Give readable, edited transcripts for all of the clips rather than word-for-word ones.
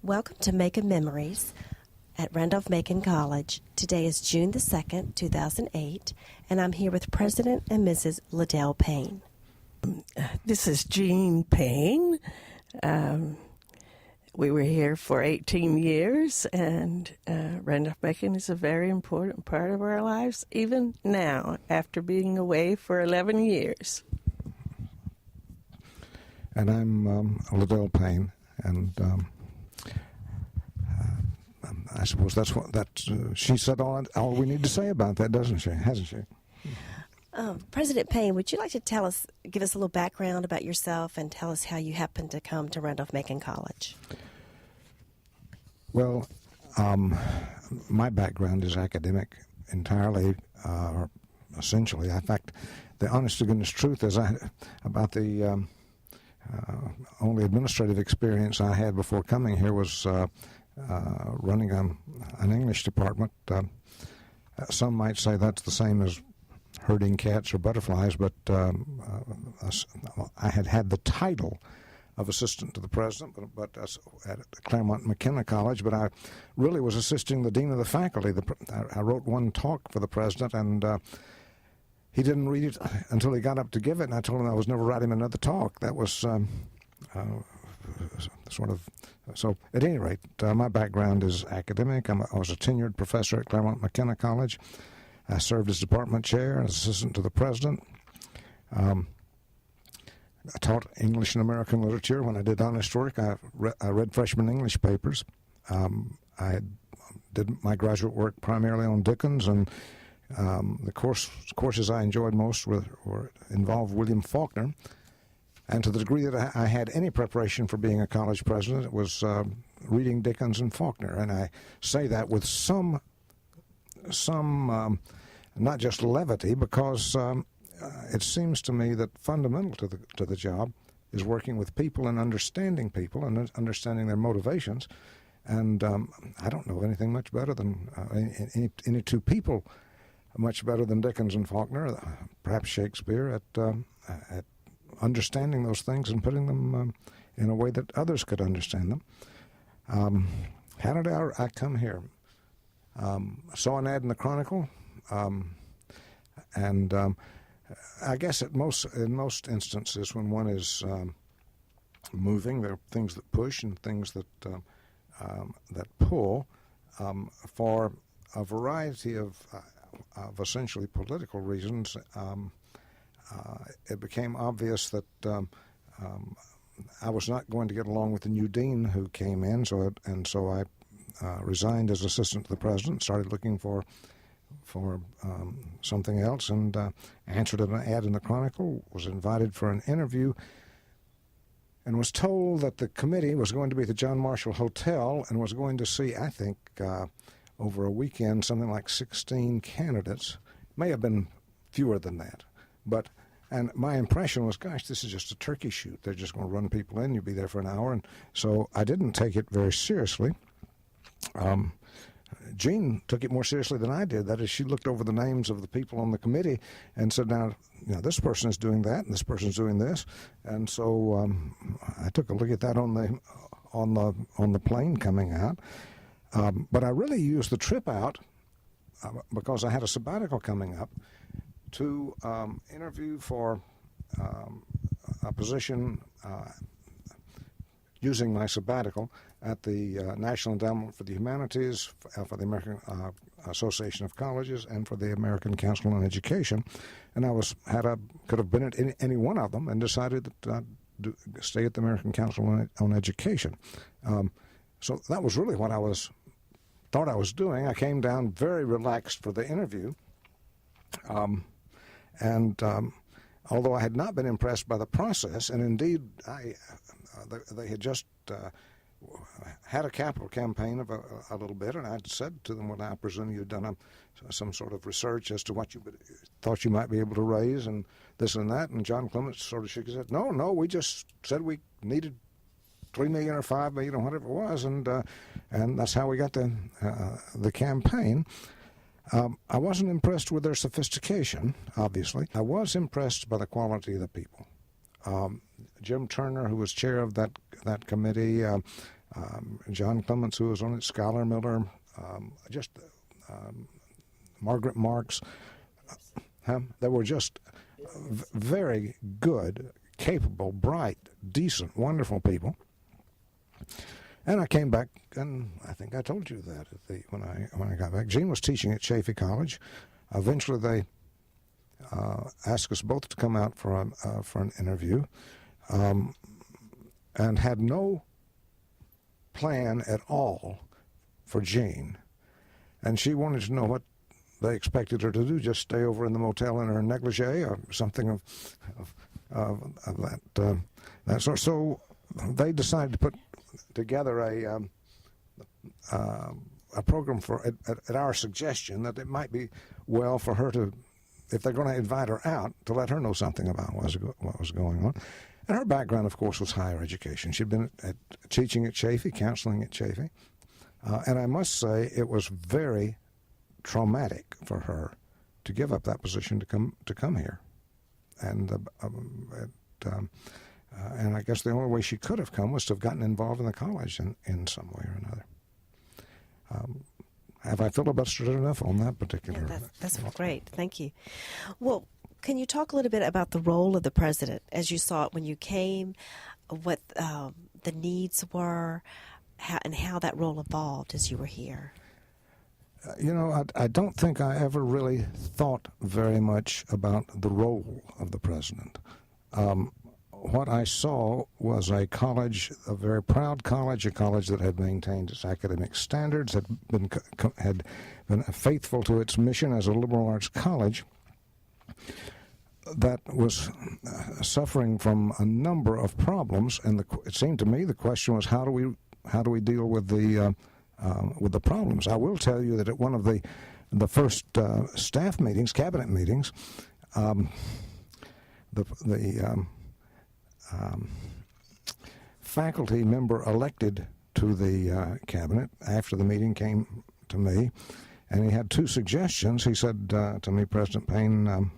Welcome to Making Memories at Randolph-Macon College. Today is June the 2nd, 2008, and I'm here with President and Mrs. Ladell Payne. This is Jean Payne. We were here for 18 years, and Randolph-Macon is a very important part of our lives, even now, after being away for 11 years. And I'm Ladell Payne, and I suppose she said all we need to say about that, doesn't she? Hasn't she? President Payne, would you like to give us a little background about yourself and tell us how you happened to come to Randolph-Macon College? Well, my background is academic entirely, or essentially. In fact, the honest-to-goodness truth is about the only administrative experience I had before coming here was running an English department. Some might say that's the same as herding cats or butterflies, but I had the title of assistant to the president, but at Claremont-McKenna College, but I really was assisting the dean of the faculty. I wrote one talk for the president, and he didn't read it until he got up to give it, and I told him I was never writing another talk. That was sort of... So, at any rate, my background is academic. I was a tenured professor at Claremont-McKenna College. I served as department chair, as assistant to the president. I taught English and American literature. When I did honest work, I read freshman English papers. I did my graduate work primarily on Dickens, and the courses I enjoyed most involved William Faulkner. And to the degree that I had any preparation for being a college president, it was reading Dickens and Faulkner. And I say that with some not just levity, because it seems to me that fundamental to the job is working with people and understanding people and understanding their motivations. And I don't know anything much better than any two people much better than Dickens and Faulkner, perhaps Shakespeare, at understanding those things and putting them in a way that others could understand them. How did I come here? I saw an ad in the Chronicle, and I guess in most instances when one is moving, there are things that push and things that pull. For a variety of essentially political reasons, it became obvious that I was not going to get along with the new dean who came in, so I resigned as assistant to the president, started looking for something else, and answered an ad in the Chronicle, was invited for an interview, and was told that the committee was going to be at the John Marshall Hotel and was going to see, I think, over a weekend, something like 16 candidates. May have been fewer than that. And my impression was, gosh, this is just a turkey shoot. They're just going to run people in. You'll be there for an hour. And so I didn't take it very seriously. Jean took it more seriously than I did. That is, she looked over the names of the people on the committee and said, now, this person is doing that and this person's doing this. And so I took a look at that on the plane coming out. But I really used the trip out because I had a sabbatical coming up to interview for a position using my sabbatical at the National Endowment for the Humanities, for the American Association of Colleges, and for the American Council on Education. And could have been at any one of them, and decided that I'd stay at the American Council on Education. So that was really what I thought I was doing. I came down very relaxed for the interview. And although I had not been impressed by the process, and indeed they had just had a capital campaign of a little bit, and I'd said to them, well, I presume you'd done some sort of research as to what you thought you might be able to raise and this and that, and John Clements sort of shook his head. No, we just said we needed $3 million or $5 million or whatever it was, and that's how we got the campaign. I wasn't impressed with their sophistication, obviously. I was impressed by the quality of the people. Jim Turner, who was chair of that committee, John Clements, who was on it, Skylar Miller, Margaret Marks. They were just very good, capable, bright, decent, wonderful people. And I came back, and I think I told you that when I got back. Jean was teaching at Chaffey College. Eventually, they asked us both to come out for an interview, and had no plan at all for Jean. And she wanted to know what they expected her to do, just stay over in the motel in her negligee or something of that sort. So they decided to put together a program at our suggestion, that it might be well for her to, if they're going to invite her out, to let her know something about what was going on. And her background, of course, was higher education. She'd been teaching at Chaffey, counseling at Chaffey. And I must say it was very traumatic for her to give up that position to come here. And and I guess the only way she could have come was to have gotten involved in the college in some way or another. Have I filibustered enough on that particular? Yeah, that's great. Thank you. Well, can you talk a little bit about the role of the president as you saw it when you came, what the needs were, and how that role evolved as you were here? I don't think I ever really thought very much about the role of the president. What I saw was a college, a very proud college, a college that had maintained its academic standards, had been faithful to its mission as a liberal arts college, that was suffering from a number of problems. And it seemed to me the question was, how do we deal with the problems? I will tell you that at one of the first staff meetings, cabinet meetings, the faculty member elected to the cabinet after the meeting came to me, and he had two suggestions. He said to me, President Payne,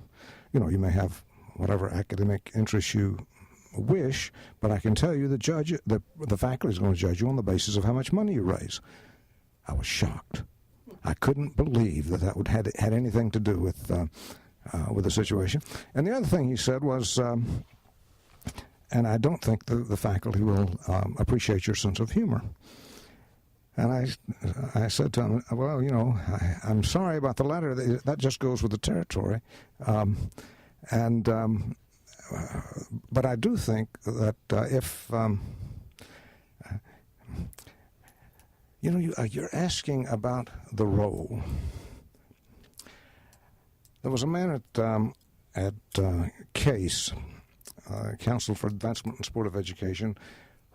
you may have whatever academic interests you wish, but I can tell you the faculty is going to judge you on the basis of how much money you raise. I was shocked. I couldn't believe that would had anything to do with the situation. And the other thing he said was, and I don't think the faculty will appreciate your sense of humor. And I said to him, well, I'm sorry about the latter. That just goes with the territory. But I do think that if you're asking about the role. There was a man at Case, Council for Advancement and Supportive Education.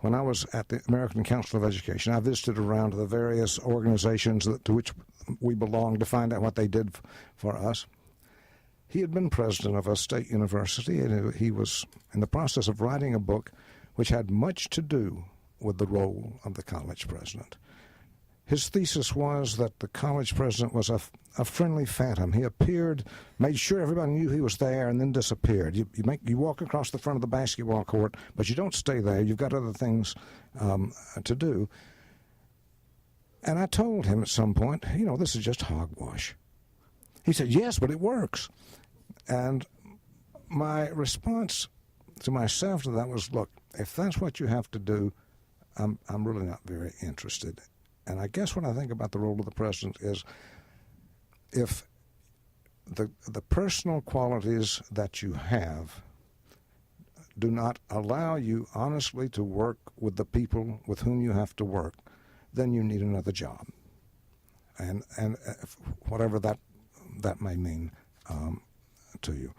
When I was at the American Council of Education, I visited around the various organizations to which we belonged to find out what they did for us. He had been president of a state university, and he was in the process of writing a book which had much to do with the role of the college president. His thesis was that the college president was a friendly phantom. He appeared, made sure everybody knew he was there, and then disappeared. You walk across the front of the basketball court, but you don't stay there. You've got other things to do. And I told him at some point, this is just hogwash. He said, yes, but it works. And my response to myself to that was, look, if that's what you have to do, I'm really not very interested. And I guess what I think about the role of the president is, if the personal qualities that you have do not allow you honestly to work with the people with whom you have to work, then you need another job. And whatever that may mean to you.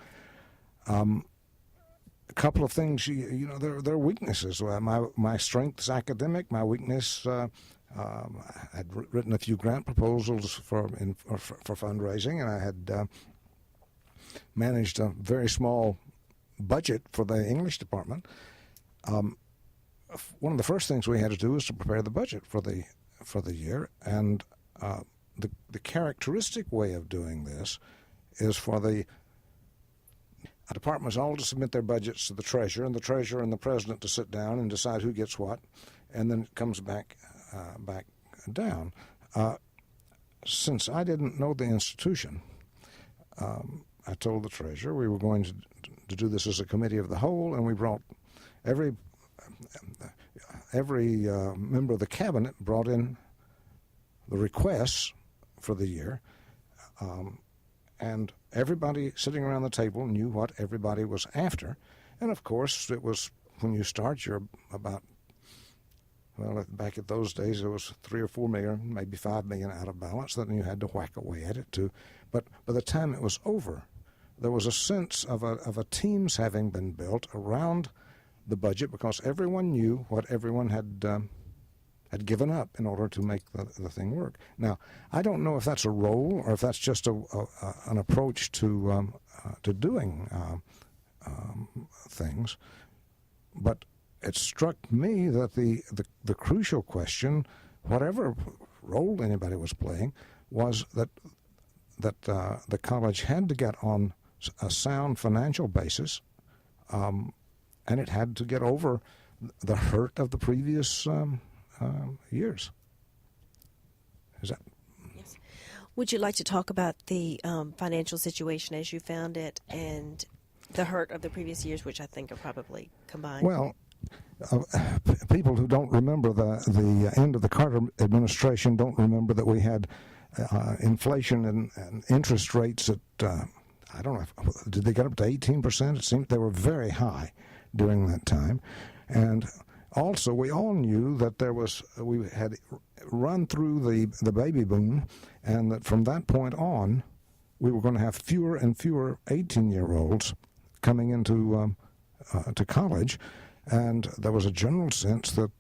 A couple of things, there are weaknesses. My strength is academic. My weakness, I'd written a few grant proposals for fundraising, and I had managed a very small budget for the English department. One of the first things we had to do was to prepare the budget for the year, and the characteristic way of doing this is for departments all to submit their budgets to the treasurer, and the treasurer and the president to sit down and decide who gets what, and then it comes back down. Since I didn't know the institution, I told the treasurer we were going to do this as a committee of the whole, and we brought every member of the cabinet brought in the requests for the year, and everybody sitting around the table knew what everybody was after. And of course, it was when you start, you're about, well, back at those days, it was 3 or 4 million, maybe 5 million out of balance. Then you had to whack away at it too. But by the time it was over, there was a sense of a teams having been built around the budget, because everyone knew what everyone had given up in order to make the thing work. Now, I don't know if that's a role or if that's just an approach to doing things, but it struck me that the crucial question, whatever role anybody was playing, was that the college had to get on a sound financial basis, and it had to get over the hurt of the previous years. Is that? Yes. Would you like to talk about the financial situation as you found it and the hurt of the previous years, which I think are probably combined? Well, people who don't remember the end of the Carter administration don't remember that we had inflation and interest rates at, I don't know, did they get up to 18%? It seemed they were very high during that time. And also, we all knew that we had run through the baby boom, and that from that point on, we were going to have fewer and fewer 18-year-olds coming into to college, and there was a general sense that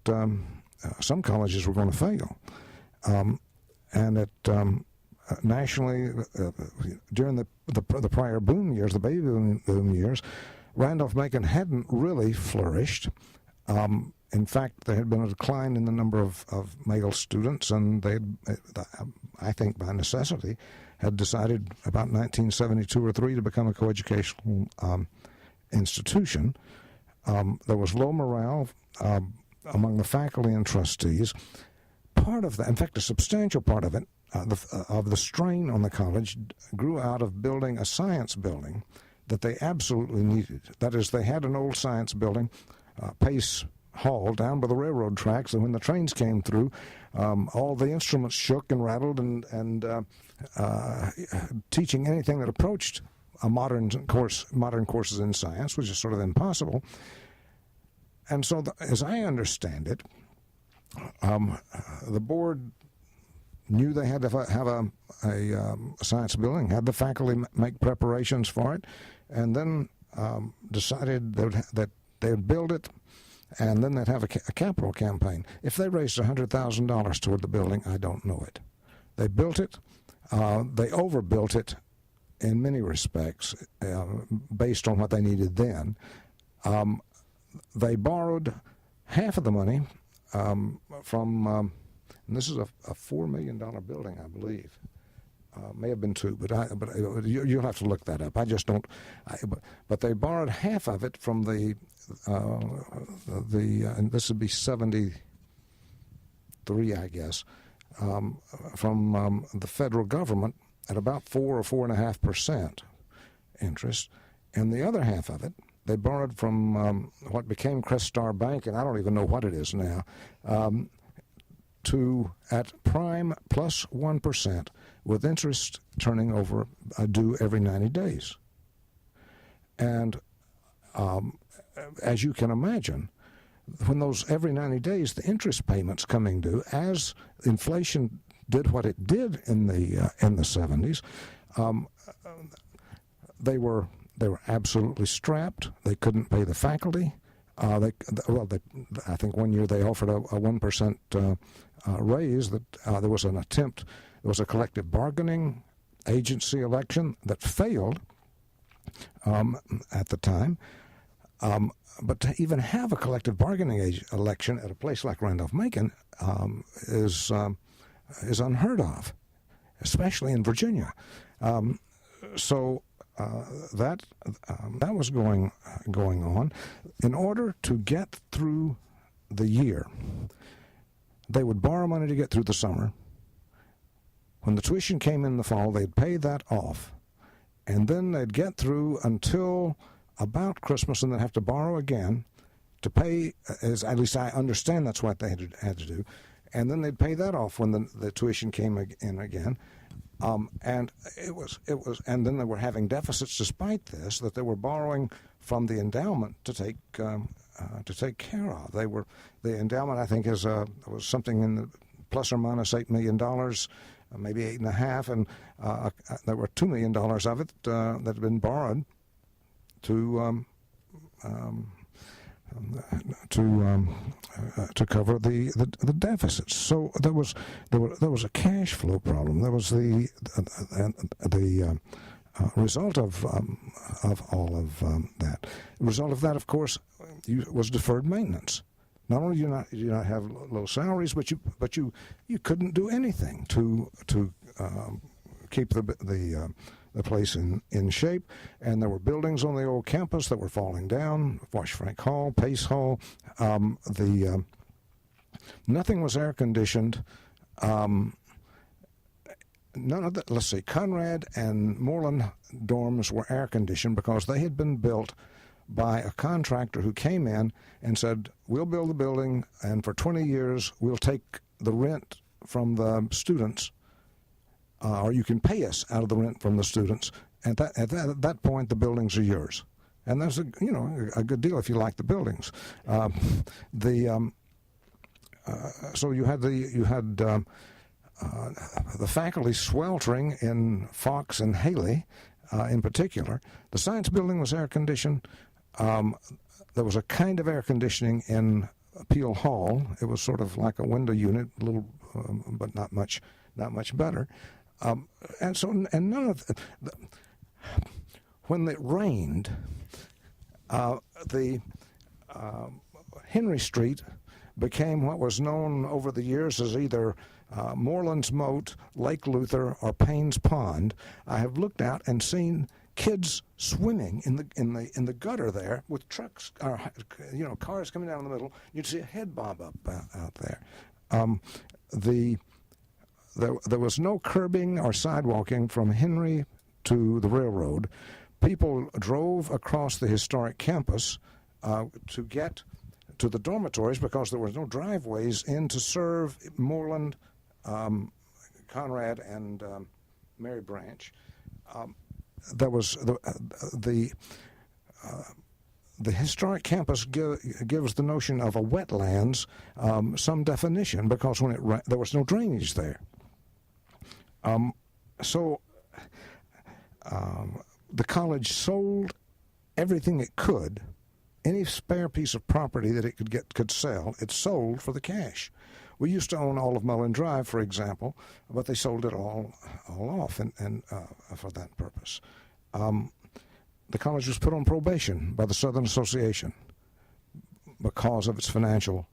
some colleges were going to fail. And it nationally, during the prior boom years, the baby boom years, Randolph-Macon hadn't really flourished. In fact, there had been a decline in the number of male students, and they, I think by necessity, had decided about 1972 or 3 to become a coeducational institution. There was low morale among the faculty and trustees. Part of that, in fact, a substantial part of it, of the strain on the college grew out of building a science building that they absolutely needed. That is, they had an old science building, Pace Hall, down by the railroad tracks, and when the trains came through, all the instruments shook and rattled, and teaching anything that approached a modern courses in science was just sort of impossible. And so, as I understand it, the board knew they had to have a science building, had the faculty make preparations for it, and then decided that they would build it, and then they'd have a capital campaign. If they raised $100,000 toward the building, I don't know it. They built it. They overbuilt it in many respects based on what they needed then. They borrowed half of the money from, and this is a $4 million building, I believe. May have been 2, but you'll have to look that up. I just don't. But they borrowed half of it from and this would be 73, I guess, from the federal government at about 4 or 4.5% interest, and the other half of it they borrowed from what became Crestar Bank, and I don't even know what it is now, to at prime plus 1%, with interest turning over due every 90 days. And as you can imagine, when those every 90 days, the interest payments coming due, as inflation did what it did in the 70s, they were absolutely strapped. They couldn't pay the faculty. I think one year they offered a 1% raise. That there was an attempt. There was a collective bargaining agency election that failed at the time. But to even have a collective bargaining election at a place like Randolph-Macon is unheard of, especially in Virginia. So that was going on. In order to get through the year, they would borrow money to get through the summer. When the tuition came in the fall, they'd pay that off, and then they'd get through until about Christmas, and they'd have to borrow again to pay. As at least I understand that's what they had to do, and then they'd pay that off when the tuition came in again. And it was, and then they were having deficits despite this, that they were borrowing from the endowment to take care of. The endowment, I think, was something in the plus or minus $8 million, maybe $8.5 million, and there were $2 million of it that had been borrowed to cover the deficits. So there was a cash flow problem. There was the result of all of that. The result of that, of course, was deferred maintenance. Not only do you not have low salaries, but you couldn't do anything to keep the place in shape, and there were buildings on the old campus that were falling down. Wash Frank Hall, Pace Hall. Nothing was air conditioned. None of the, let's see, Conrad and Moreland dorms were air conditioned because they had been built by a contractor who came in and said, "We'll build the building, and for 20 years we'll take the rent from the students, or you can pay us out of the rent from the students. At that point, the buildings are yours." And that's a good deal if you like the buildings. So you had the faculty sweltering in Fox and Haley, in particular. The science building was air conditioned. There was a kind of air conditioning in Peel Hall. It was sort of like a window unit, a little, but not much better. And none of when it rained, the Henry Street became what was known over the years as either Moreland's Moat, Lake Luther, or Payne's Pond. I have looked out and seen kids swimming in the gutter there with trucks, cars coming down in the middle. You'd see a head bob up out there. There was no curbing or sidewalking from Henry to the railroad. People drove across the historic campus to get to the dormitories because there were no driveways in to serve Moreland, Conrad, and Mary Branch. There was the historic campus gives the notion of a wetlands some definition because when there was no drainage there. So the college sold everything it could. Any spare piece of property that it could sell, it sold for the cash. We used to own all of Mullen Drive, for example, but they sold it all off and for that purpose. The college was put on probation by the Southern Association because of its financial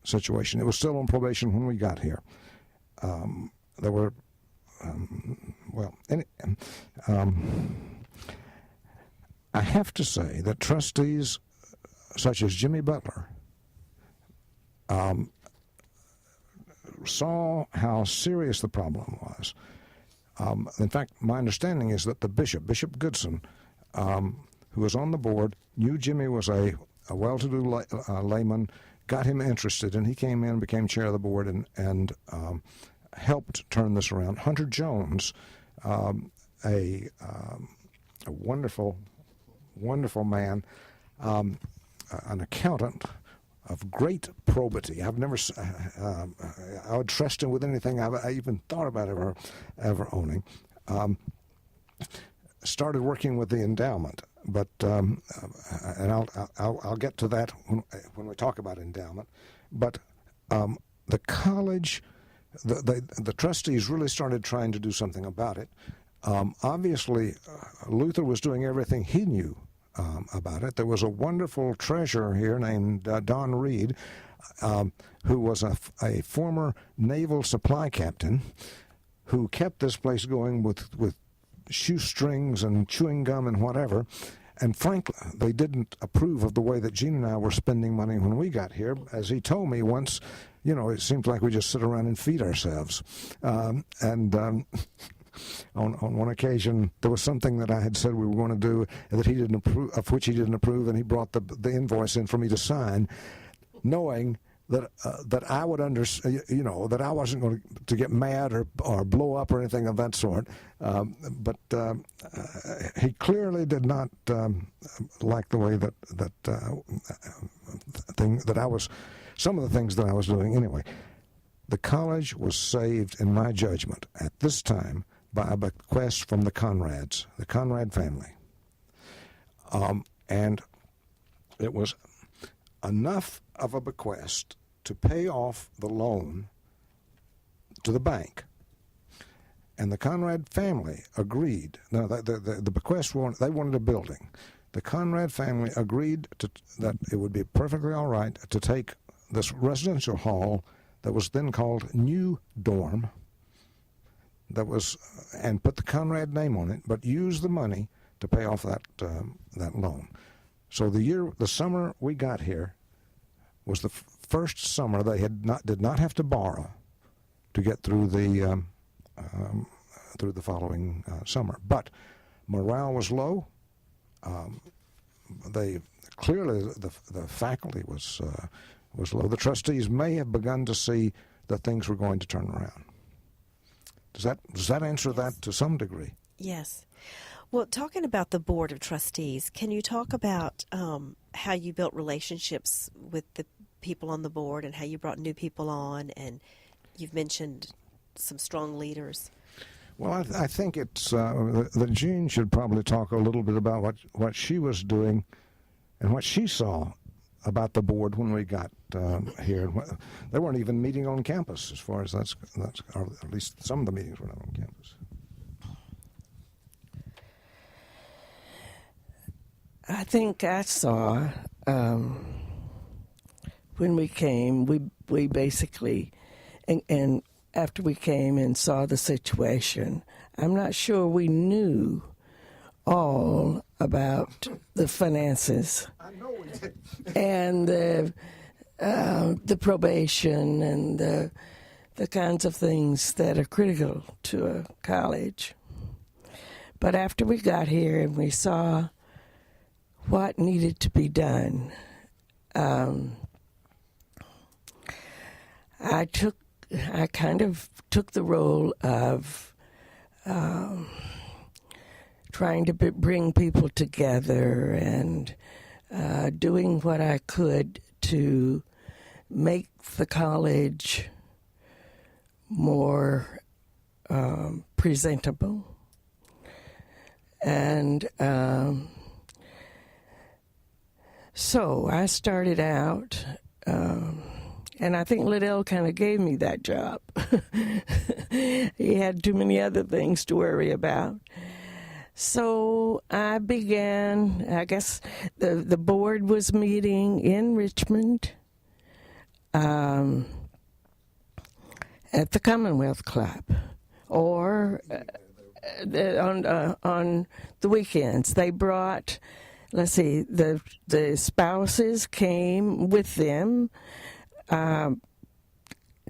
situation. It was still on probation when we got here. There were, I have to say that trustees such as Jimmy Butler saw how serious the problem was. In fact, my understanding is that the Bishop Goodson, who was on the board, knew Jimmy was a well-to-do layman, got him interested, and he came in, became chair of the board, and helped turn this around. Hunter Jones, a wonderful man, an accountant of great probity. I've never, I would trust him with anything I even thought about ever owning. Started working with the endowment, but and I'll get to that when we talk about endowment. But the college, the trustees really started trying to do something about it. Obviously, Luther was doing everything he knew about it. There was a wonderful treasurer here named Don Reed, who was a former naval supply captain who kept this place going with shoestrings and chewing gum and whatever. And frankly, they didn't approve of the way that Gene and I were spending money when we got here. As he told me once, it seems like we just sit around and feed ourselves. On one occasion, there was something that I had said we were going to do that he didn't approve, of which he didn't approve, and he brought the invoice in for me to sign, knowing that I would that I wasn't going to get mad or blow up or anything of that sort. But he clearly did not like the way that I was, some of the things that I was doing. Anyway, the college was saved, in my judgment, at this time by a bequest from the Conrad family, and it was enough of a bequest to pay off the loan to the bank. And the Conrad family agreed. Now, the bequest, they wanted a building. The Conrad family agreed that it would be perfectly all right to take this residential hall that was then called New Dorm, and put the Conrad name on it, but use the money to pay off that loan. So the summer we got here was the first summer they did not have to borrow to get through the following summer. But morale was low. The faculty was low. The trustees may have begun to see that things were going to turn around. Does that answer that to some degree? Yes. Well, talking about the Board of Trustees, can you talk about how you built relationships with the people on the board and how you brought new people on? And you've mentioned some strong leaders. Well, I think it's that Jean should probably talk a little bit about what she was doing and what she saw about the board when we got here. They weren't even meeting on campus, as far as that's or at least some of the meetings were not on campus. I think I saw when we came, we basically, and after we came and saw the situation, I'm not sure we knew all about the finances. I know we did. And the probation and the kinds of things that are critical to a college. But after we got here and we saw what needed to be done, I kind of took the role of trying to bring people together and doing what I could to make the college more presentable. And so I started out, and I think Ladell kind of gave me that job. He had too many other things to worry about. So I began, I guess the board was meeting in Richmond at the Commonwealth Club, or on the weekends. They brought, let's see, the spouses came with them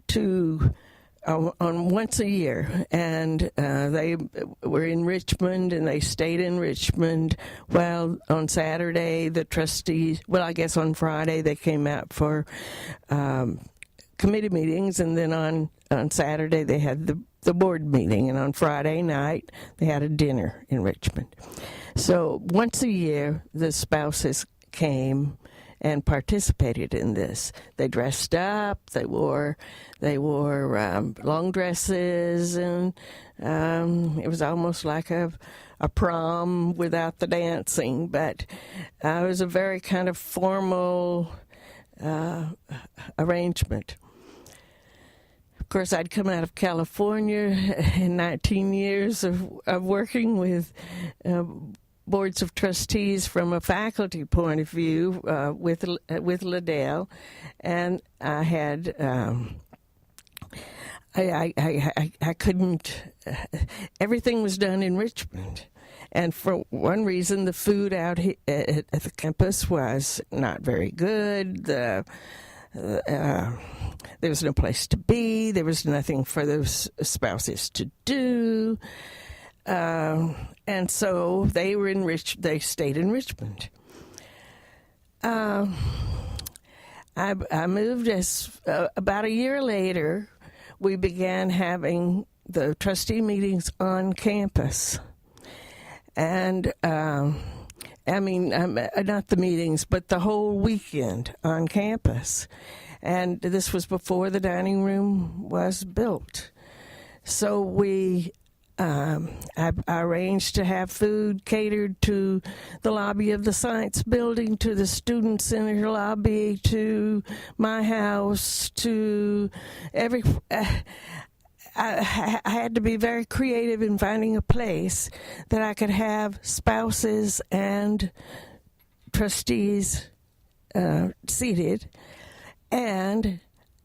to on once a year, and they were in Richmond, and they stayed in Richmond. Well, on Saturday, the trustees, well, I guess on Friday, they came out for committee meetings, and then on Saturday, they had the board meeting, and on Friday night, they had a dinner in Richmond. So once a year, the spouses came and participated in this. They dressed up. They wore long dresses, and it was almost like a prom without the dancing. But it was a very kind of formal arrangement. Of course, I'd come out of California in 19 years of working with boards of trustees from a faculty point of view with Ladell, and I had I couldn't. Everything was done in Richmond, and for one reason, the food out at the campus was not very good. There was no place to be. There was nothing for those spouses to do, and so they were They stayed in Richmond. I moved about a year later. We began having the trustee meetings on campus. And, not the meetings, but the whole weekend on campus. And this was before the dining room was built. So I arranged to have food catered to the lobby of the Science Building, to the Student Center lobby, to my house, to every... I had to be very creative in finding a place that I could have spouses and trustees seated. And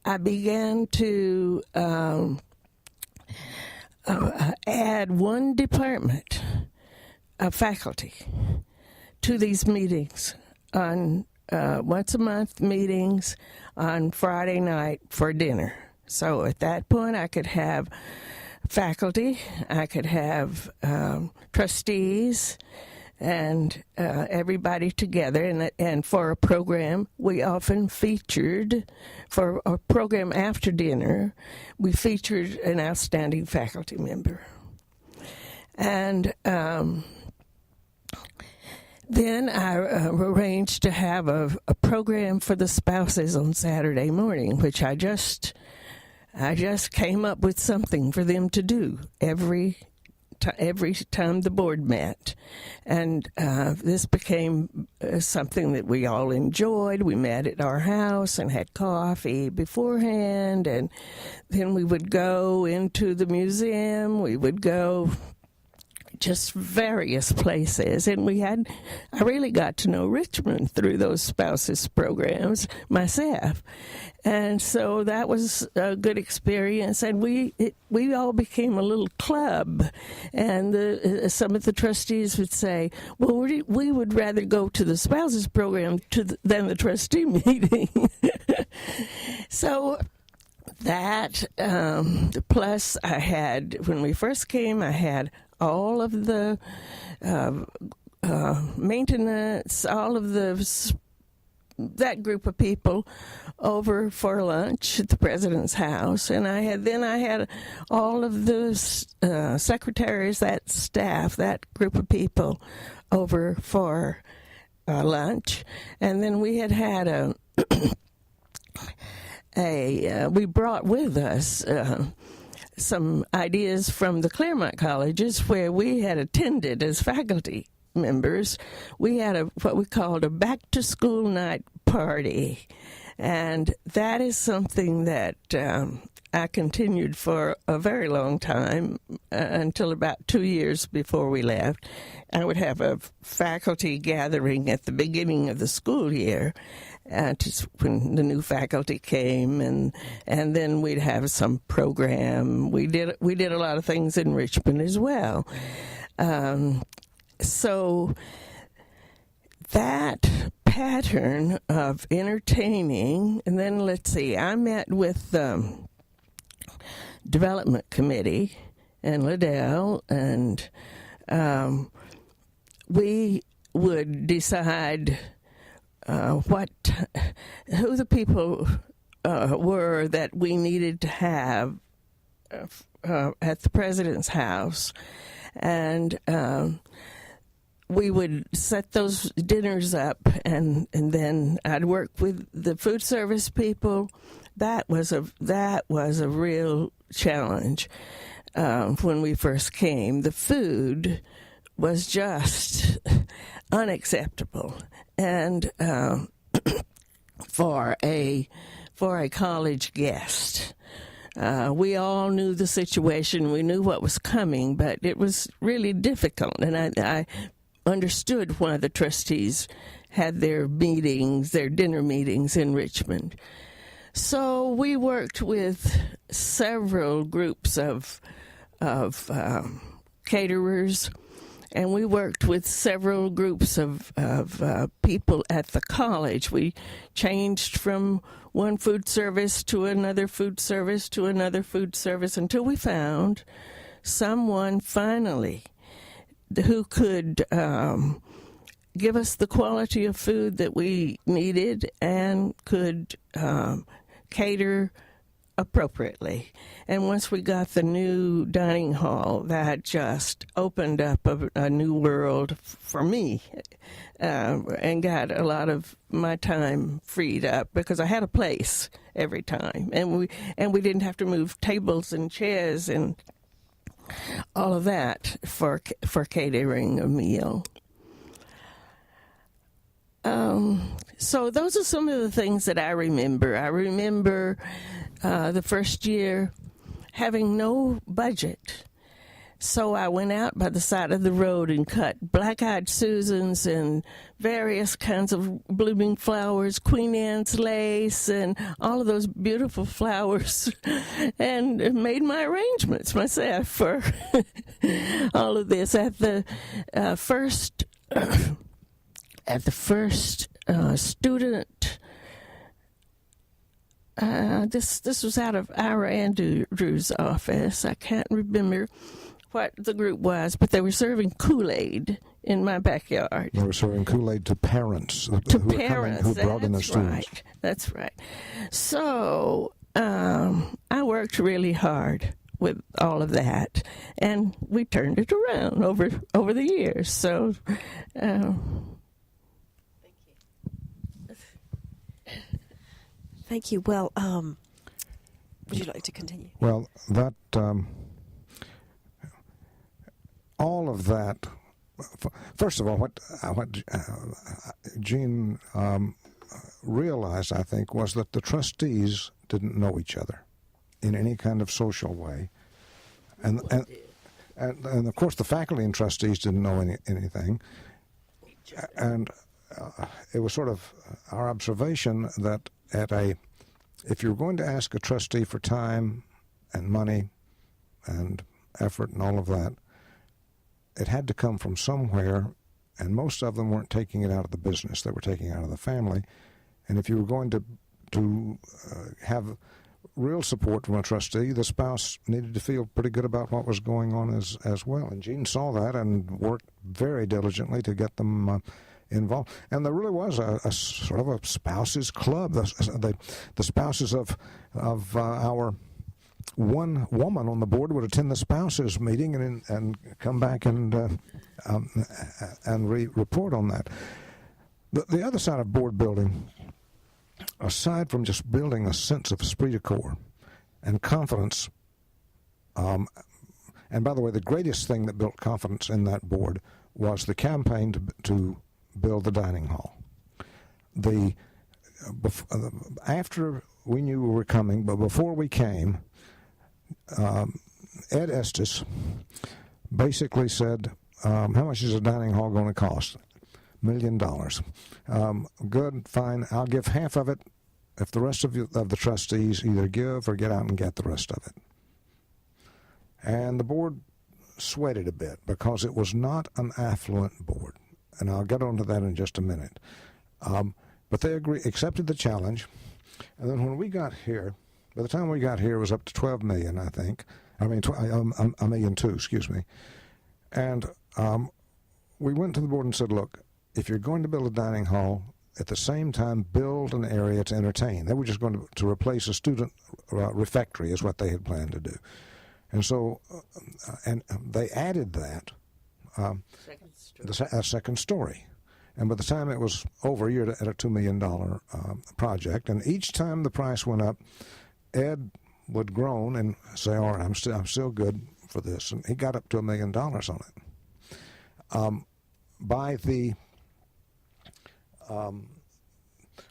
I began to... add one department of faculty to these meetings on once a month meetings on Friday night for dinner. So at that point, I could have faculty, I could have trustees, and everybody together. And for a program, we often featured, for a program after dinner, we featured an outstanding faculty member. And then I arranged to have a program for the spouses on Saturday morning, which I just came up with something for them to do every time the board met. And this became something that we all enjoyed. We met at our house and had coffee beforehand, and then we would go into the museum. We would go just various places, and I really got to know Richmond through those spouses programs myself, and so that was a good experience. And we all became a little club, and some of the trustees would say, "Well, we would rather go to the spouses program than the trustee meeting." So that plus I had, when we first came, I had all of the maintenance, all of that group of people over for lunch at the president's house, and I had all of the secretaries, that staff, that group of people over for lunch, and then we had we brought with us some ideas from the Claremont colleges where we had attended as faculty members. We had what we called a back-to-school night party, and that is something that I continued for a very long time, until about 2 years before we left. I would have a faculty gathering at the beginning of the school year, just when the new faculty came, and then we'd have some program. We did a lot of things in Richmond as well. So that pattern of entertaining, and then let's see, I met with Development Committee and Ladell, and we would decide who the people were that we needed to have at the president's house, and we would set those dinners up, and then I'd work with the food service people. That was a real challenge when we first came. The food was just unacceptable, and for a college guest. We all knew the situation. We knew what was coming, but it was really difficult. And I understood why the trustees had their dinner meetings in Richmond. So we worked with several groups of caterers, and we worked with several groups of people at the college. We changed from one food service to another food service to another food service until we found someone finally who could give us the quality of food that we needed and could cater appropriately. And once we got the new dining hall, that just opened up a new world for me, and got a lot of my time freed up because I had a place every time, and we didn't have to move tables and chairs and all of that for catering a meal. So those are some of the things that I remember. I remember the first year having no budget. So I went out by the side of the road and cut black-eyed Susans and various kinds of blooming flowers, Queen Anne's lace, and all of those beautiful flowers, and made my arrangements myself for all of this. At the first student, this was out of Ira Andrews' office. I can't remember what the group was, but they were serving Kool-Aid in my backyard. They were serving Kool-Aid to parents who brought in their students. Right. That's right. So I worked really hard with all of that, and we turned it around over the years. So. Thank you. Well, would you like to continue? Well, that all of that. First of all, what Jean realized, I think, was that the trustees didn't know each other in any kind of social way, and of course the faculty and trustees didn't know anything, and it was sort of our observation that if you're going to ask a trustee for time and money and effort and all of that, it had to come from somewhere, and most of them weren't taking it out of the business. They were taking it out of the family. And if you were going to have real support from a trustee, the spouse needed to feel pretty good about what was going on as well. And Jean saw that and worked very diligently to get them involved. And there really was a sort of a spouses club. The spouses of our one woman on the board would attend the spouses meeting and come back and report on that. The other side of board building, aside from just building a sense of esprit de corps and confidence, and by the way, the greatest thing that built confidence in that board was the campaign to build the dining hall. After we knew we were coming, but before we came, Ed Estes basically said, how much is a dining hall going to cost? $1 million. Good, fine, I'll give half of it if the rest of the trustees either give or get out and get the rest of it. And the board sweated a bit because it was not an affluent board. And I'll get onto that in just a minute. But they accepted the challenge. And then when we got here, by the time we got here, it was up to $12 million, I think. $1.2 million, excuse me. And we went to the board and said, look, if you're going to build a dining hall, at the same time build an area to entertain. They were just going to replace a student refectory is what they had planned to do. And so, and they added that, a second story. And by the time it was over, you're at a $2 million project. And each time the price went up, Ed would groan and say, all right, I'm still good for this. And he got up to $1 million on it. By the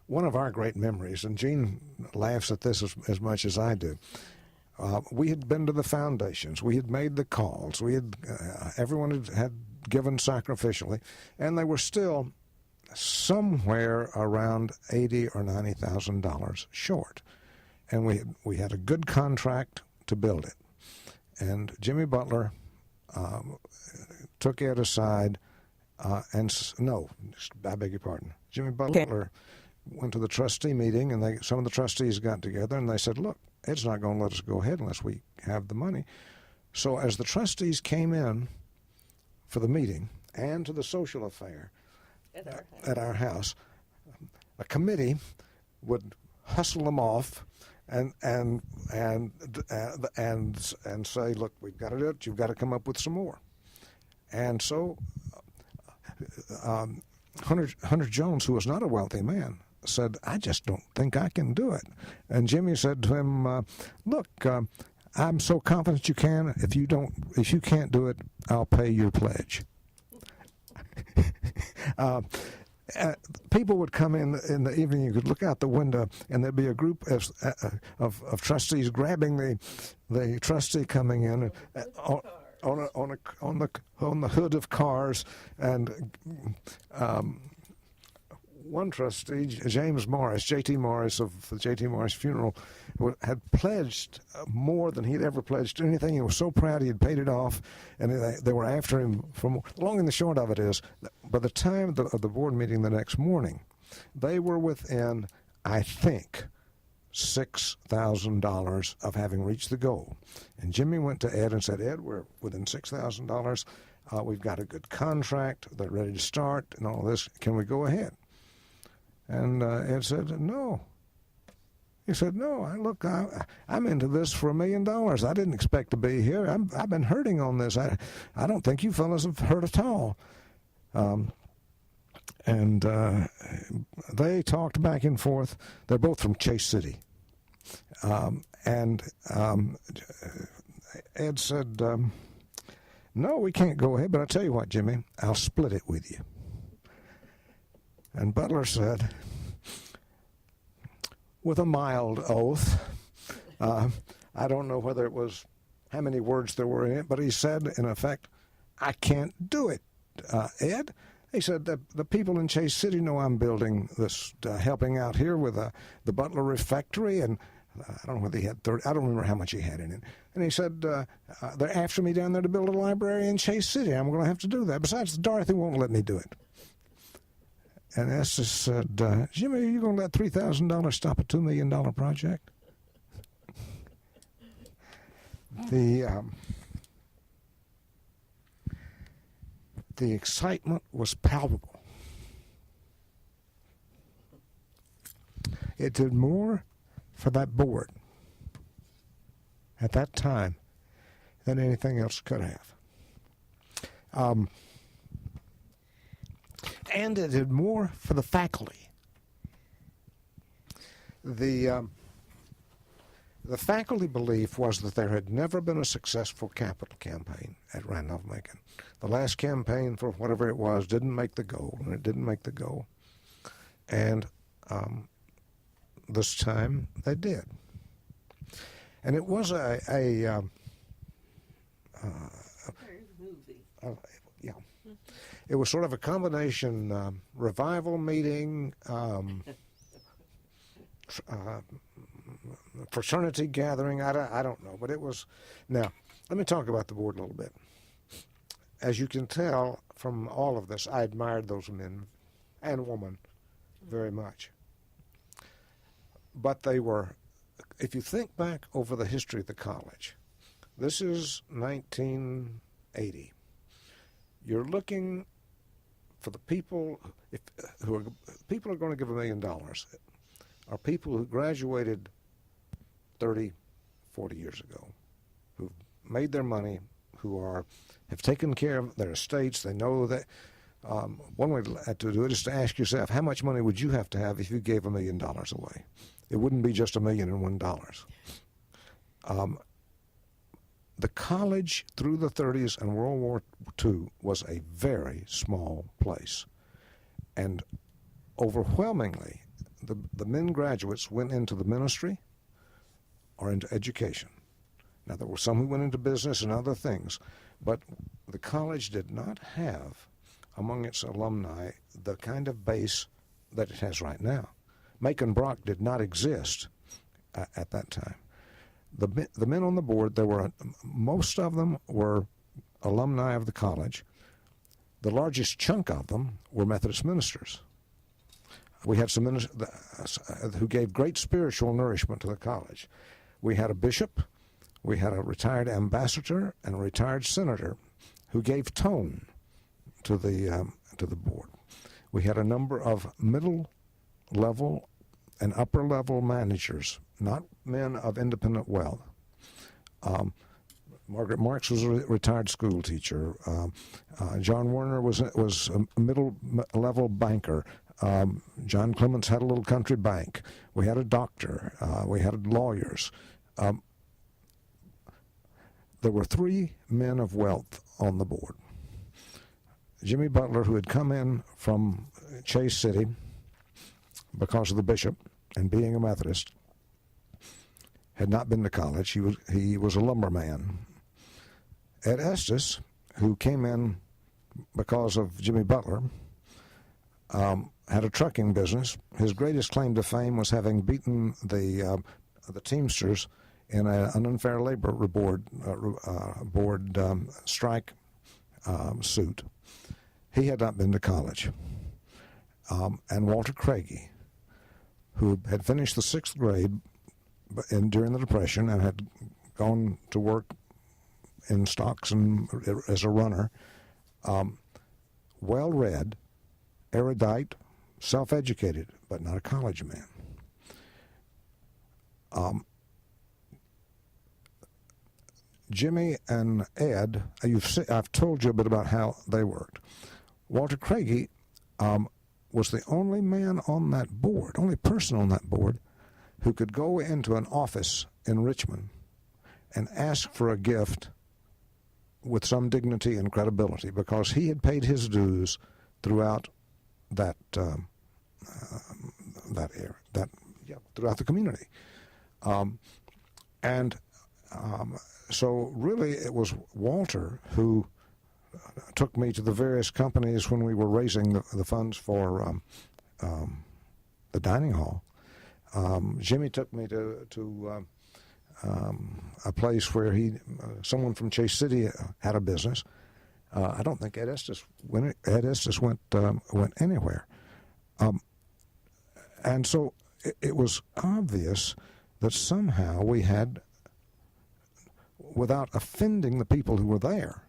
one of our great memories, and Jean laughs at this as much as I do, we had been to the foundations. We had made the calls. We had everyone had given sacrificially, and they were still somewhere around $80,000 or $90,000 short. and we had a good contract to build it. And Jimmy Butler took Ed aside I beg your pardon. Jimmy Butler went to the trustee meeting, and some of the trustees got together, and they said, look, Ed's not going to let us go ahead unless we have the money. So as the trustees came in for the meeting and to the social affair at our house, a committee would hustle them off and say, look, we've got to do it. You've got to come up with some more. And so Hunter Jones, who was not a wealthy man, said, I just don't think I can do it. And Jimmy said to him, look, I'm so confident you can. If you can't do it, I'll pay your pledge. People would come in the evening. You could look out the window, and there'd be a group of trustees grabbing the trustee coming in on the hood of cars, and one trustee, James Morris, J.T. Morris of the J.T. Morris funeral, had pledged more than he'd ever pledged anything. He was so proud he had paid it off, and they were after him for more. The long and the short of it is, by the time of the board meeting the next morning, they were within, I think, $6,000 of having reached the goal. And Jimmy went to Ed and said, Ed, we're within $6,000. We've got a good contract. They're ready to start and all this. Can we go ahead? And Ed said, no. He said, no, I'm into this for $1 million. I didn't expect to be here. I've been hurting on this. I don't think you fellas have hurt at all. And they talked back and forth. They're both from Chase City. And Ed said, no, we can't go ahead, but I'll tell you what, Jimmy, I'll split it with you. And Butler said, with a mild oath, I don't know whether it was how many words there were in it, but he said, in effect, I can't do it, Ed. He said, the people in Chase City know I'm building this, helping out here with the Butler Refectory, and I don't know whether he had 30, I don't remember how much he had in it. And he said, they're after me down there to build a library in Chase City. I'm going to have to do that. Besides, Dorothy won't let me do it. And Estes said, Jimmy, are you going to let $3,000 stop a $2 million project? The excitement was palpable. It did more for that board at that time than anything else could have. And it did more for the faculty. The faculty belief was that there had never been a successful capital campaign at Randolph-Macon. The last campaign for whatever it was didn't make the goal, and it didn't make the goal. And this time they did. And it was it was sort of a combination revival meeting, fraternity gathering. I don't know, but it was. Now, let me talk about the board a little bit. As you can tell from all of this, I admired those men and women very much. But they were, if you think back over the history of the college, this is 1980. You're looking for the people people are going to give $1 million are people who graduated 30, 40 years ago, who've made their money, who have taken care of their estates. They know that one way to do it is to ask yourself, how much money would you have to have if you gave $1 million away? It wouldn't be just $1,001. The college through the 30s and World War II was a very small place. And overwhelmingly, the men graduates went into the ministry or into education. Now, there were some who went into business and other things, but the college did not have among its alumni the kind of base that it has right now. Macon Brock did not exist at that time. The men on the board, most of them were alumni of the college. The largest chunk of them were Methodist ministers. We had some ministers who gave great spiritual nourishment to the college. We had a bishop, we had a retired ambassador, and a retired senator who gave tone to the board. We had a number of middle-level and upper-level managers, not men of independent wealth. Margaret Marks was a retired school teacher. John Werner was a middle-level banker. John Clements had a little country bank. We had a doctor. We had lawyers. There were 3 men of wealth on the board. Jimmy Butler, who had come in from Chase City because of the bishop and being a Methodist, had not been to college. He was a lumberman. Ed Estes, who came in because of Jimmy Butler, had a trucking business. His greatest claim to fame was having beaten the Teamsters in an unfair labor board strike suit. He had not been to college. And Walter Craigie, who had finished the 6th grade during the Depression and had gone to work in stocks and as a runner, well-read, erudite, self-educated, but not a college man. Jimmy and Ed, I've told you a bit about how they worked. Walter Craigie was the only man on that board, only person on that board, who could go into an office in Richmond and ask for a gift with some dignity and credibility, because he had paid his dues throughout throughout the community, so really it was Walter who took me to the various companies when we were raising the funds for the dining hall. Jimmy took me to a place where someone from Chase City had a business. I don't think Ed Estes went anywhere. And so it was obvious that somehow we had, without offending the people who were there,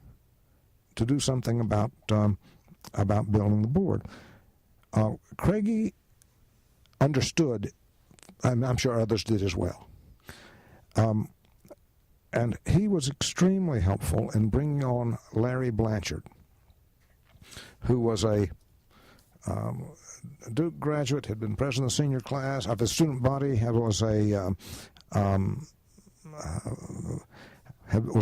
to do something about building the board. Craigie understood, and I'm sure others did as well. And he was extremely helpful in bringing on Larry Blanchard, who was a Duke graduate, had been president of the senior class of the student body, was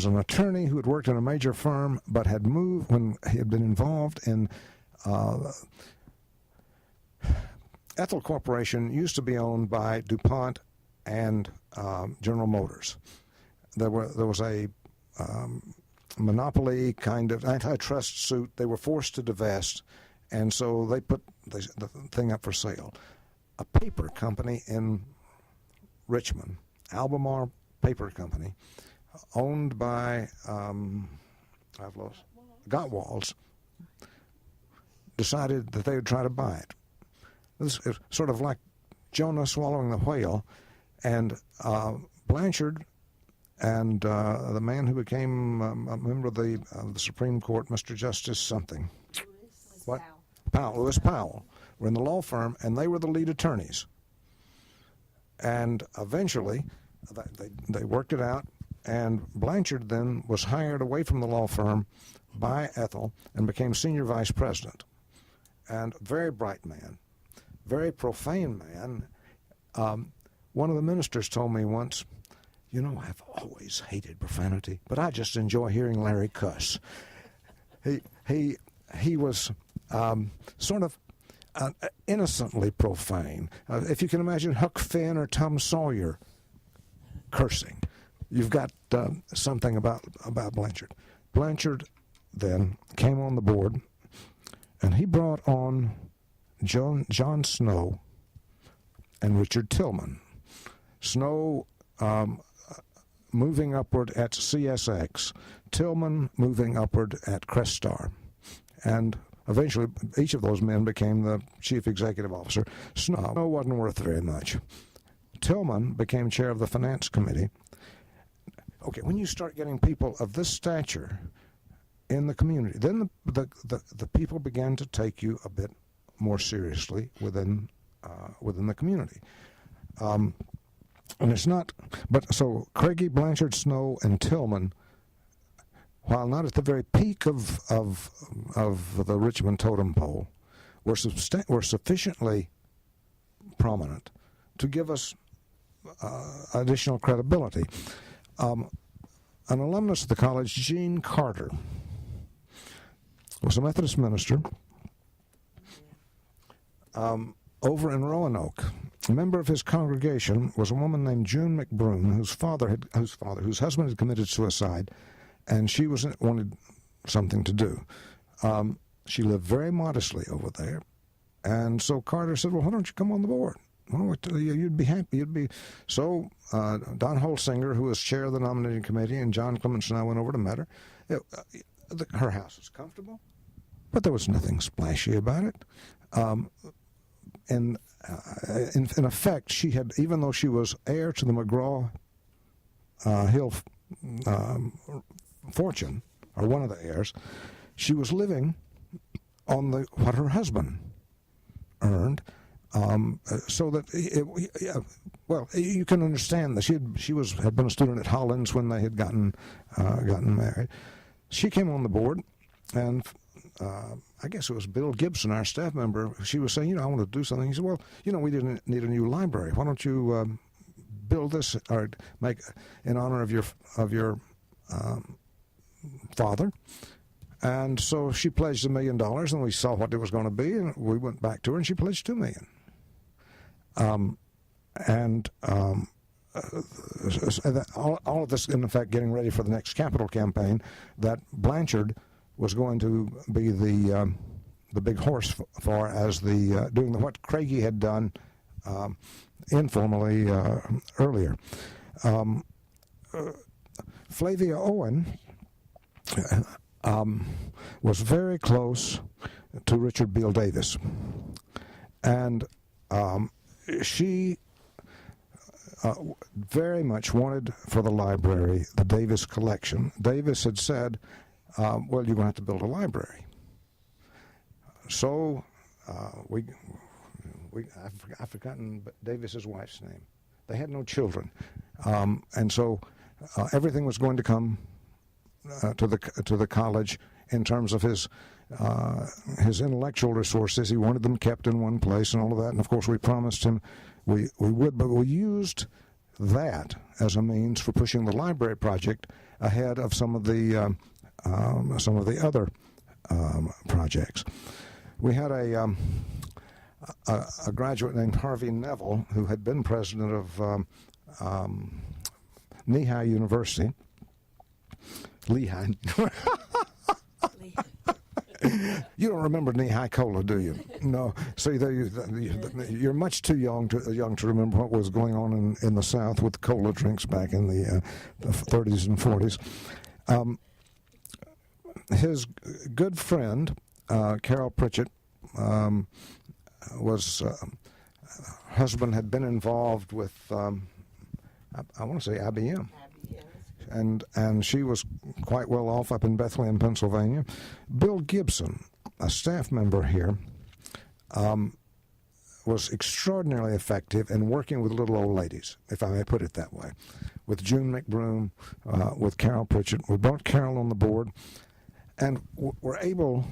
an attorney who had worked in a major firm, but had moved when he had been involved in Ethel Corporation. Used to be owned by DuPont and General Motors. There was a monopoly kind of antitrust suit. They were forced to divest, and so they put the thing up for sale. A paper company in Richmond, Albemarle Paper Company, owned by Gottwald's, decided that they would try to buy it. This is sort of like Jonah swallowing the whale, and Blanchard and the man who became a member of the Supreme Court, Mr. Justice something. Lewis Powell, were in the law firm, and they were the lead attorneys. And eventually, they worked it out, and Blanchard then was hired away from the law firm by Ethel and became senior vice president. And very bright man, very profane man. One of the ministers told me once, I've always hated profanity, but I just enjoy hearing Larry cuss. He was sort of innocently profane. If you can imagine Huck Finn or Tom Sawyer cursing, you've got something about Blanchard. Blanchard then came on the board, and he brought on John Snow and Richard Tillman. Snow moving upward at CSX, Tillman moving upward at Crestar. And eventually, each of those men became the chief executive officer. Snow wasn't worth very much. Tillman became chair of the finance committee. Okay, when you start getting people of this stature in the community, then the people began to take you a bit more seriously within the community. And it's not, but so Craigie, Blanchard, Snow, and Tillman, while not at the very peak of the Richmond totem pole, were sufficiently prominent to give us additional credibility. An alumnus of the college, Gene Carter, was a Methodist minister over in Roanoke. A member of his congregation was a woman named June McBroom, whose husband had committed suicide, and she wanted something to do. She lived very modestly over there, and so Carter said, "Well, why don't you come on the board? You'd be happy. So Don Holsinger, who was chair of the nominating committee, and John Clements and I went over to met her. Her house was comfortable, but there was nothing splashy about it. In effect, she had, even though she was heir to the McGraw-Hill fortune, or one of the heirs, she was living on what her husband earned. So that you can understand that she had been a student at Hollins when they had gotten married. She came on the board, and I guess it was Bill Gibson, our staff member. She was saying, I want to do something. He said, well, we didn't need a new library. Why don't you build this or make in honor of your father? And so she pledged $1 million, and we saw what it was going to be, and we went back to her, and she pledged $2 million. All of this, in effect, getting ready for the next capital campaign, that Blanchard was going to be the big horse for as doing what Craigie had done informally earlier. Flavia Owen was very close to Richard Beale Davis, and she very much wanted for the library the Davis collection. Davis had said, well, you're going to have to build a library. So I've forgotten Davis's wife's name. They had no children, and so everything was going to come to the college in terms of his intellectual resources. He wanted them kept in one place and all of that. And of course, we promised him we would, but we used that as a means for pushing the library project ahead of some of the other projects. We had a graduate named Harvey Neville, who had been president of Lehigh University. Lehigh. You don't remember Lehigh Cola, do you? No. See, you're much too young to remember what was going on in the South with cola drinks back in the 30s and 40s. His good friend, Carol Pritchett, husband had been involved with, I want to say IBM. And she was quite well off up in Bethlehem, Pennsylvania. Bill Gibson, a staff member here, was extraordinarily effective in working with little old ladies, if I may put it that way, with June McBroom, with Carol Pritchett. We brought Carol on the board, and were able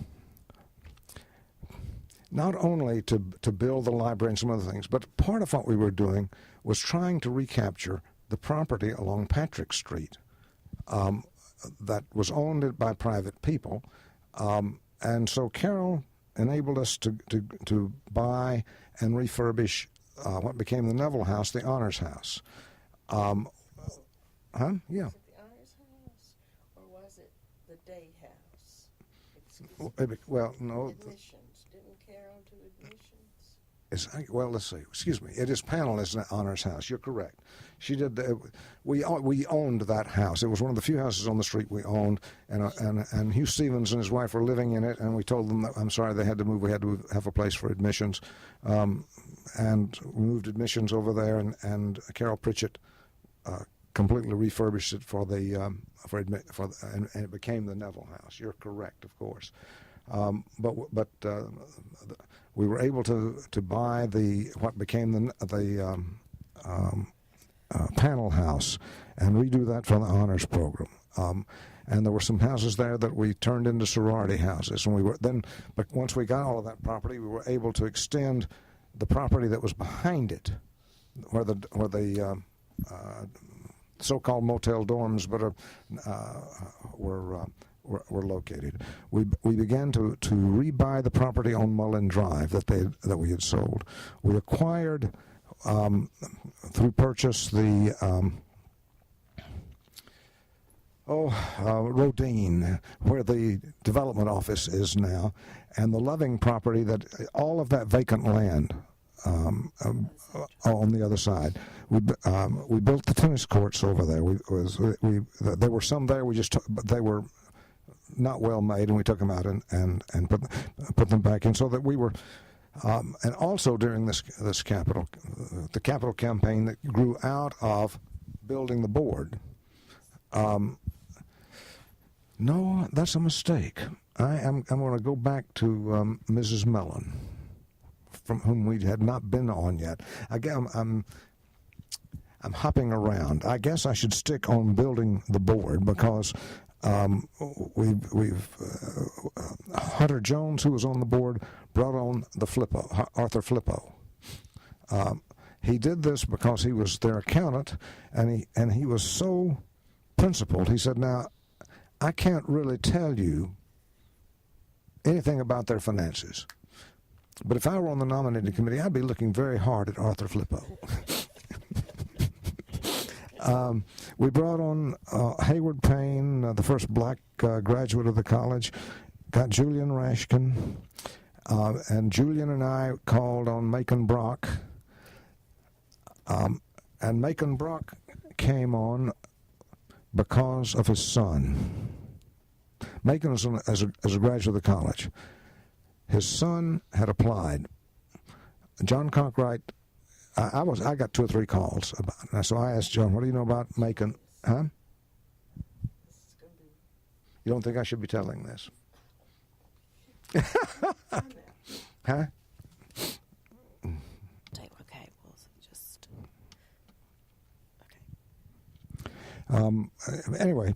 not only to build the library and some other things, but part of what we were doing was trying to recapture the property along Patrick Street that was owned by private people. And so Carol enabled us to buy and refurbish what became the Neville House, the Honors House. Yeah. Was it the Honors House, or was it the Day House? Well, no. Admissions. Didn't Carol do admissions? well, let's see. Excuse me. It is Pamela's Honor's house. You're correct. She did. We owned that house. It was one of the few houses on the street we owned, and Hugh Stevens and his wife were living in it. And we told them that I'm sorry they had to move. We had to have a place for admissions, and we moved admissions over there. And Carol Pritchett completely refurbished it and it became the Neville House. You're correct, of course. But we were able to buy what became the panel house and redo that for the honors program. And there were some houses there that we turned into sorority houses, and but once we got all of that property, we were able to extend the property that was behind it, where the so-called motel dorms, were located. We began to rebuy the property on Mullen Drive that we had sold. We acquired through purchase the Rodine, where the development office is now, and the Loving property, that all of that vacant land on the other side. We built the tennis courts over there. There were some there. But they were not well made, and we took them out and put them back in, so that we were. And also during the capital campaign that grew out of building the board. No, that's a mistake. I'm going to go back to Mrs. Mellon, from whom we had not been on yet. Again, I'm hopping around. I guess I should stick on building the board, because we've Hunter Jones, who was on the board, brought on Arthur Flippo. He did this because he was their accountant, and he was so principled. He said, "Now, I can't really tell you anything about their finances, but if I were on the nominating committee, I'd be looking very hard at Arthur Flippo." We brought on Hayward Payne, the first black graduate of the college, got Julian Rashkin, and Julian and I called on Macon Brock, and Macon Brock came on because of his son. Macon was as a graduate of the college. His son had applied. John Conkright. I got 2 or 3 calls about it. So I asked John, "What do you know about Macon?" Huh? You don't think I should be telling this? Huh? Okay, well, just okay. Anyway,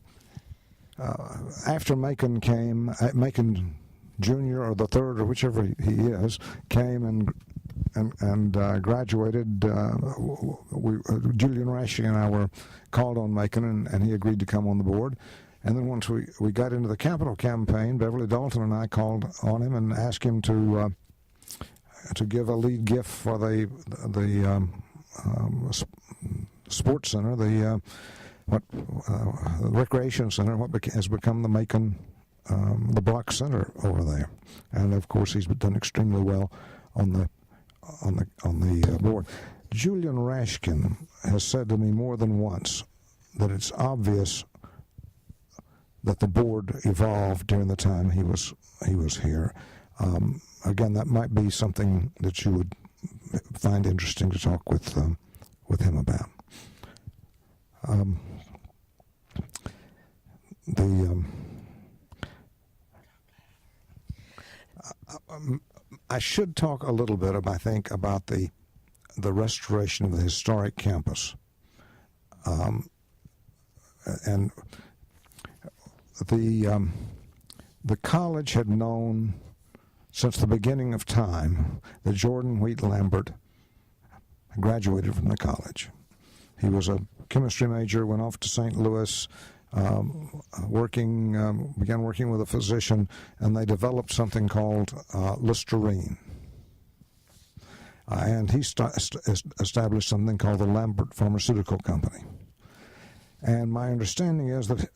after Macon came, Macon Jr. or the third or whichever he is came and graduated. Julian Rashing and I were called on Macon, and he agreed to come on the board. And then once we got into the capital campaign, Beverly Dalton and I called on him and asked him to give a lead gift for the sports center, the recreation center, what has become the Macon, the Block Center over there. And of course, he's done extremely well on the board. Julian Rashkin has said to me more than once that it's obvious that the board evolved during the time he was here. Again, that might be something that you would find interesting to talk with him about. I should talk a little bit, I think, about the restoration of the historic campus, and the college had known since the beginning of time that Jordan Wheat Lambert graduated from the college. He was a chemistry major, went off to St. Louis, began working with a physician, and they developed something called Listerine. And he established something called the Lambert Pharmaceutical Company. And my understanding is that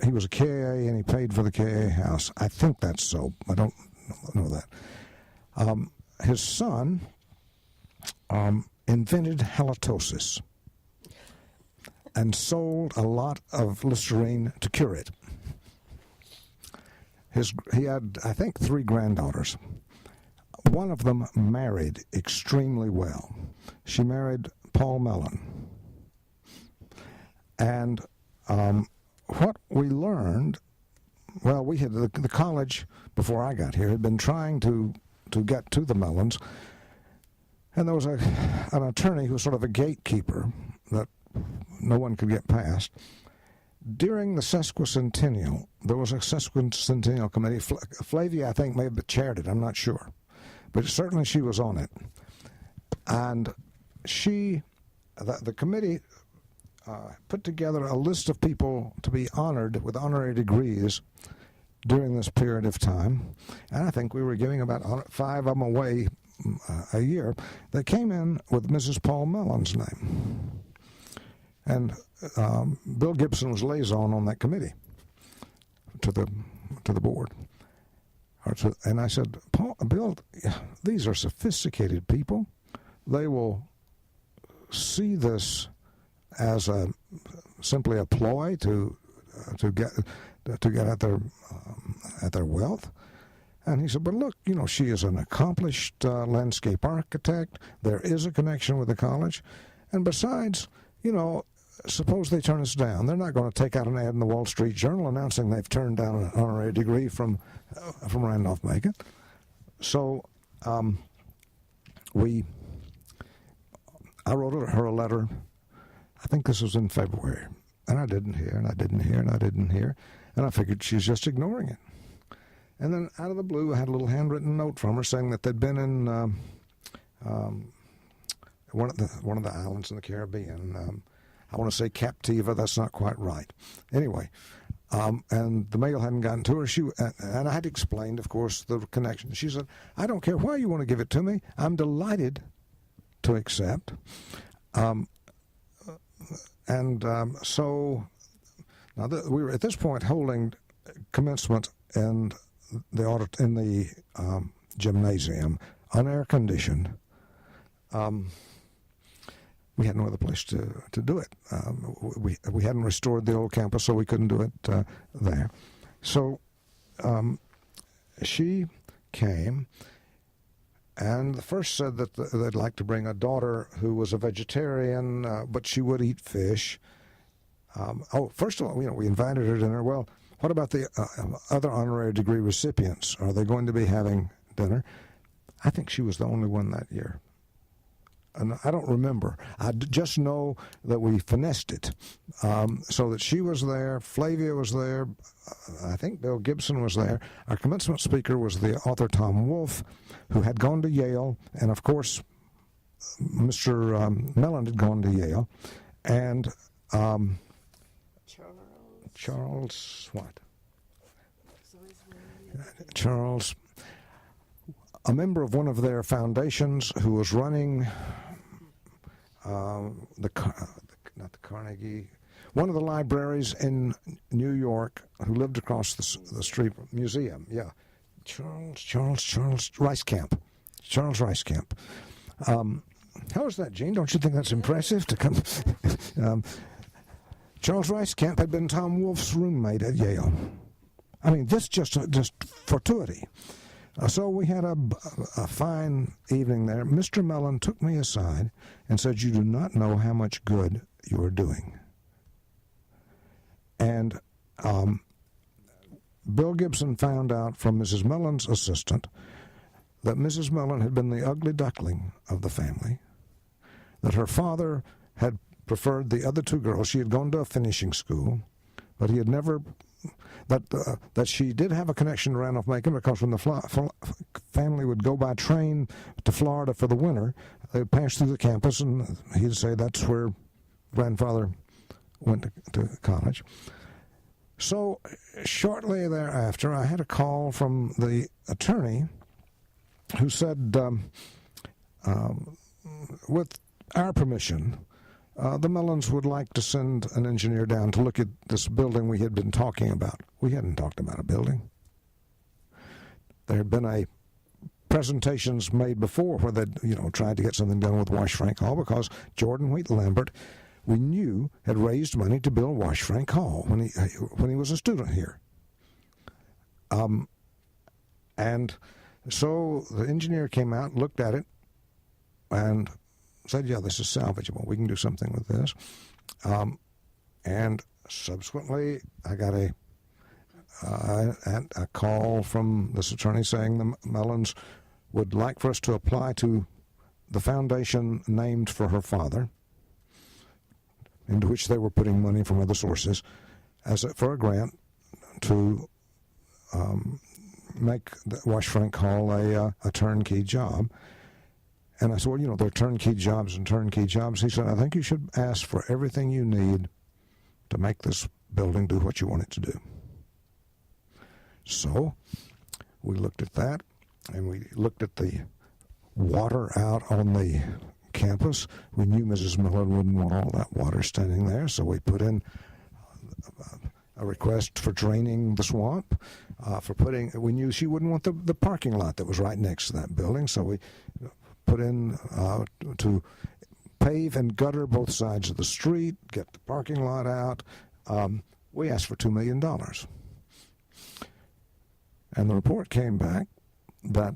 he was a KA and he paid for the KA house. I think that's so. I don't know that. His son invented halitosis and sold a lot of Listerine to cure it. He had, I think, 3 granddaughters. One of them married extremely well. She married Paul Mellon. And what we learned, well, we had the college, before I got here, had been trying to get to the Mellons, and there was an attorney who was sort of a gatekeeper that no one could get past. During the sesquicentennial, there was a sesquicentennial committee. Flavia, I think, may have chaired it. I'm not sure. But certainly she was on it. And the committee put together a list of people to be honored with honorary degrees during this period of time. And I think we were giving about 5 of them away a year. They came in with Mrs. Paul Mellon's name. And Bill Gibson was liaison on that committee to the board. And I said, Bill, these are sophisticated people. They will see this as simply a ploy to get at their wealth. And he said, but look, she is an accomplished landscape architect. There is a connection with the college. And besides, suppose they turn us down. They're not going to take out an ad in the Wall Street Journal announcing they've turned down an honorary degree from Randolph-Macon. So I wrote her a letter. I think this was in February. And I didn't hear, and I didn't hear, and I didn't hear. And I figured she's just ignoring it. And then out of the blue, I had a little handwritten note from her saying that they'd been in one of the islands in the Caribbean. I want to say Captiva. That's not quite right. Anyway, and the mail hadn't gotten to her. And I had explained, of course, the connection. She said, I don't care why you want to give it to me. I'm delighted to accept. So now we were at this point holding commencement in the gymnasium, unair conditioned. We had no other place to do it. We hadn't restored the old campus, so we couldn't do it there. So she came, and the first said that they'd like to bring a daughter who was a vegetarian, but she would eat fish. First of all, we invited her to dinner. Well, what about the other honorary degree recipients? Are they going to be having dinner? I think she was the only one that year. And I don't remember. I just know that we finessed it so that she was there, Flavia was there, I think Bill Gibson was there. Our commencement speaker was the author Tom Wolfe, who had gone to Yale, and of course Mr. Mellon had gone to Yale, and Charles what? Charles, a member of one of their foundations who was running not the Carnegie, one of the libraries in New York, who lived across the street museum. Yeah, Charles Rice Camp. Charles Rice Camp. How is that, Gene? Don't you think that's impressive to come? Charles Rice Camp had been Tom Wolfe's roommate at Yale. I mean, this just fortuity. So we had a fine evening there. Mr. Mellon took me aside and said, "You do not know how much good you are doing." And Bill Gibson found out from Mrs. Mellon's assistant that Mrs. Mellon had been the ugly duckling of the family, that her father had preferred the other 2 girls. She had gone to a finishing school, but he had never... That she did have a connection to Randolph-Macon because when the family would go by train to Florida for the winter, they would pass through the campus, and he'd say that's where grandfather went to college. So shortly thereafter, I had a call from the attorney who said, with our permission, the Mellons would like to send an engineer down to look at this building we had been talking about. We hadn't talked about a building. There had been a presentations made before where they tried to get something done with Wash Frank Hall, because Jordan Wheat Lambert, we knew, had raised money to build Wash Frank Hall when he was a student here. And so the engineer came out, looked at it, and said, yeah, this is salvageable. We can do something with this. And subsequently, I got a call from this attorney saying the Mellons would like for us to apply to the foundation named for her father, into which they were putting money from other sources, for a grant to make the Wash Frank Hall a turnkey job. And I said, well, there are turnkey jobs and turnkey jobs. He said, I think you should ask for everything you need to make this building do what you want it to do. So we looked at that, and we looked at the water out on the campus. We knew Mrs. Mellon wouldn't want all that water standing there, so we put in a request for draining the swamp, we knew she wouldn't want the parking lot that was right next to that building, so we put in to pave and gutter both sides of the street, get the parking lot out. We asked for $2 million. And the report came back that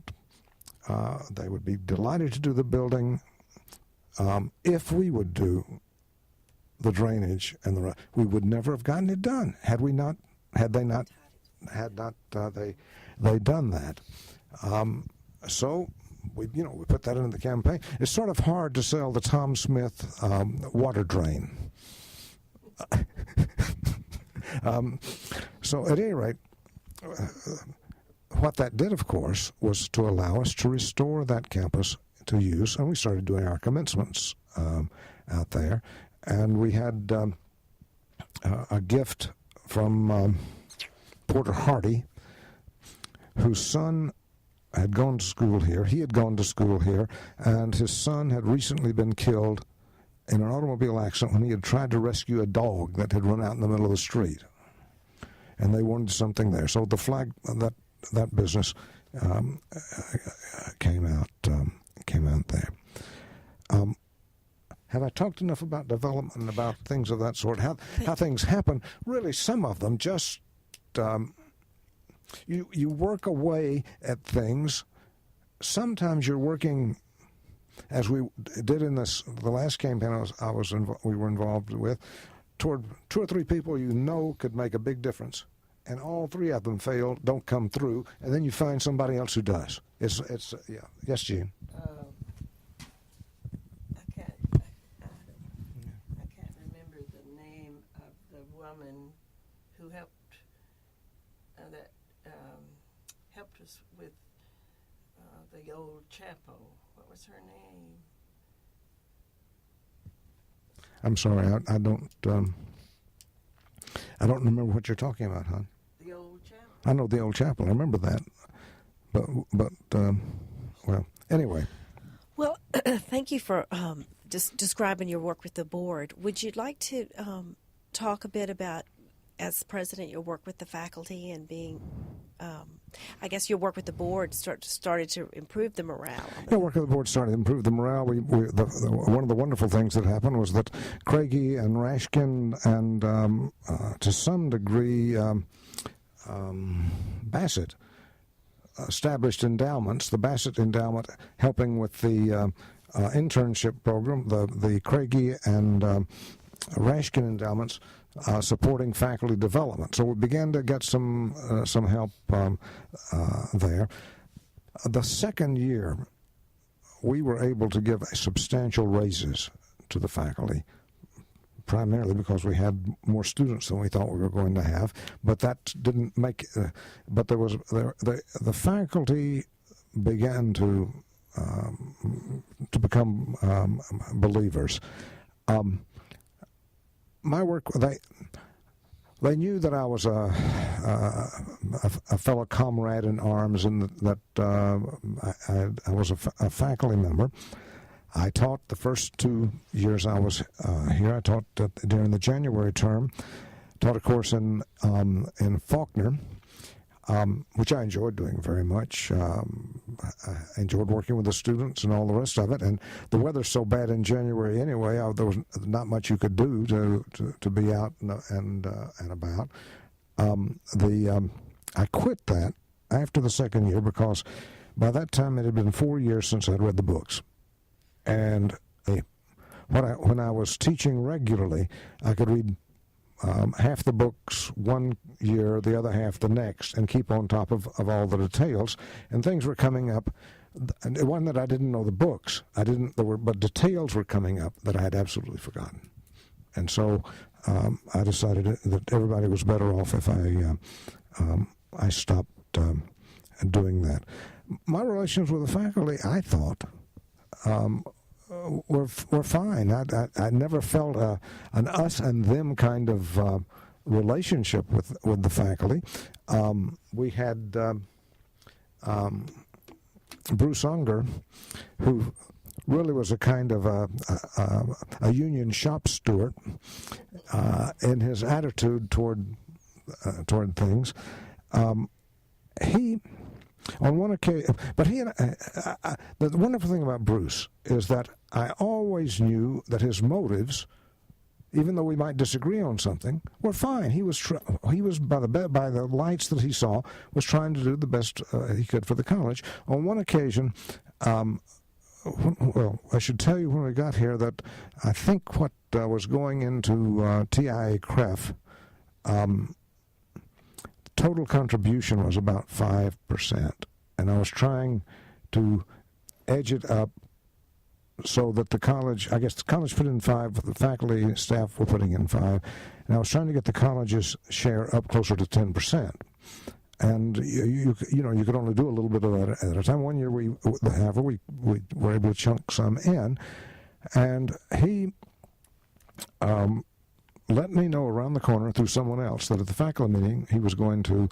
they would be delighted to do the building if we would do the drainage and we would never have gotten it done had they not done that. So we put that into the campaign. It's sort of hard to sell the Tom Smith water drain. So at any rate, what that did, of course, was to allow us to restore that campus to use, and we started doing our commencements out there. And we had a gift from Porter Hardy, whose son had gone to school here. He had gone to school here, and his son had recently been killed in an automobile accident when he had tried to rescue a dog that had run out in the middle of the street. And they wanted something there. So the flag, that business came out there. Have I talked enough about development and about things of that sort? How things happen? Really, some of them just you work away at things. Sometimes you're working, as we did in the last campaign we were involved with, toward 2 or 3 people could make a big difference, and all 3 of them don't come through, and then you find somebody else who does. It's yeah. Yes, Gene. I can't remember the name of the woman who helped us with the old chapel. What was her name? I'm sorry, I don't remember what you're talking about, hon. The old chapel. I know the old chapel. I remember that, but well, anyway. Well, thank you for describing your work with the board. Would you like to talk a bit about, as president, your work with the faculty and being, I guess your work with the board started to improve the morale? Yeah, work with the board started to improve the morale. One of the wonderful things that happened was that Craigie and Rashkin and to some degree Bassett established endowments. The Bassett Endowment helping with the internship program, the Craigie and Rashkin endowments supporting faculty development. So we began to get some help there. The second year, we were able to give substantial raises to the faculty, primarily because we had more students than we thought we were going to have. But that didn't make. But the faculty began to become believers. My work, they knew that I was a fellow comrade in arms, and that I was a faculty member. I taught the first 2 years I was here. I taught during the January term. Taught a course in Faulkner. which I enjoyed doing very much. I enjoyed working with the students and all the rest of it. And the weather's so bad in January anyway, there was not much you could do to be out and about. I quit that after the second year because by that time it had been 4 years since I'd read the books. And when I was teaching regularly, I could read half the books one year, the other half the next, and keep on top of all the details. And things were coming up. And it wasn't that I didn't know the books. But details were coming up that I had absolutely forgotten. And so I decided that everybody was better off if I stopped doing that. My relations with the faculty, I thought, were fine. I never felt an us and them kind of relationship with the faculty. We had Bruce Unger, who really was a kind of a union shop steward in his attitude toward things. He, on one occasion, but the wonderful thing about Bruce is that I always knew that his motives, even though we might disagree on something, were fine. He was by the lights that he saw, was trying to do the best he could for the college. On one occasion, well, I should tell you when we got here that I think what was going into TIA CREF, total contribution was about 5%, and I was trying to edge it up so that the college put in 5, the faculty and staff were putting in 5, and I was trying to get the college's share up closer to 10%. And you could only do a little bit of that at a time. One year we were able to chunk some in, and he let me know around the corner through someone else that at the faculty meeting he was going to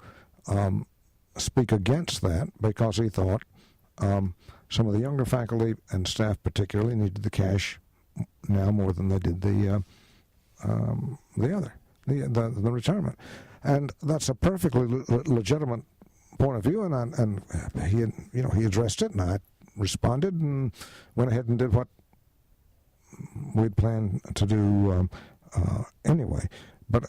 speak against that because he thought some of the younger faculty and staff particularly needed the cash now more than they did the retirement. And that's a perfectly legitimate point of view, and he addressed it, and I responded and went ahead and did what we'd planned to do anyway. But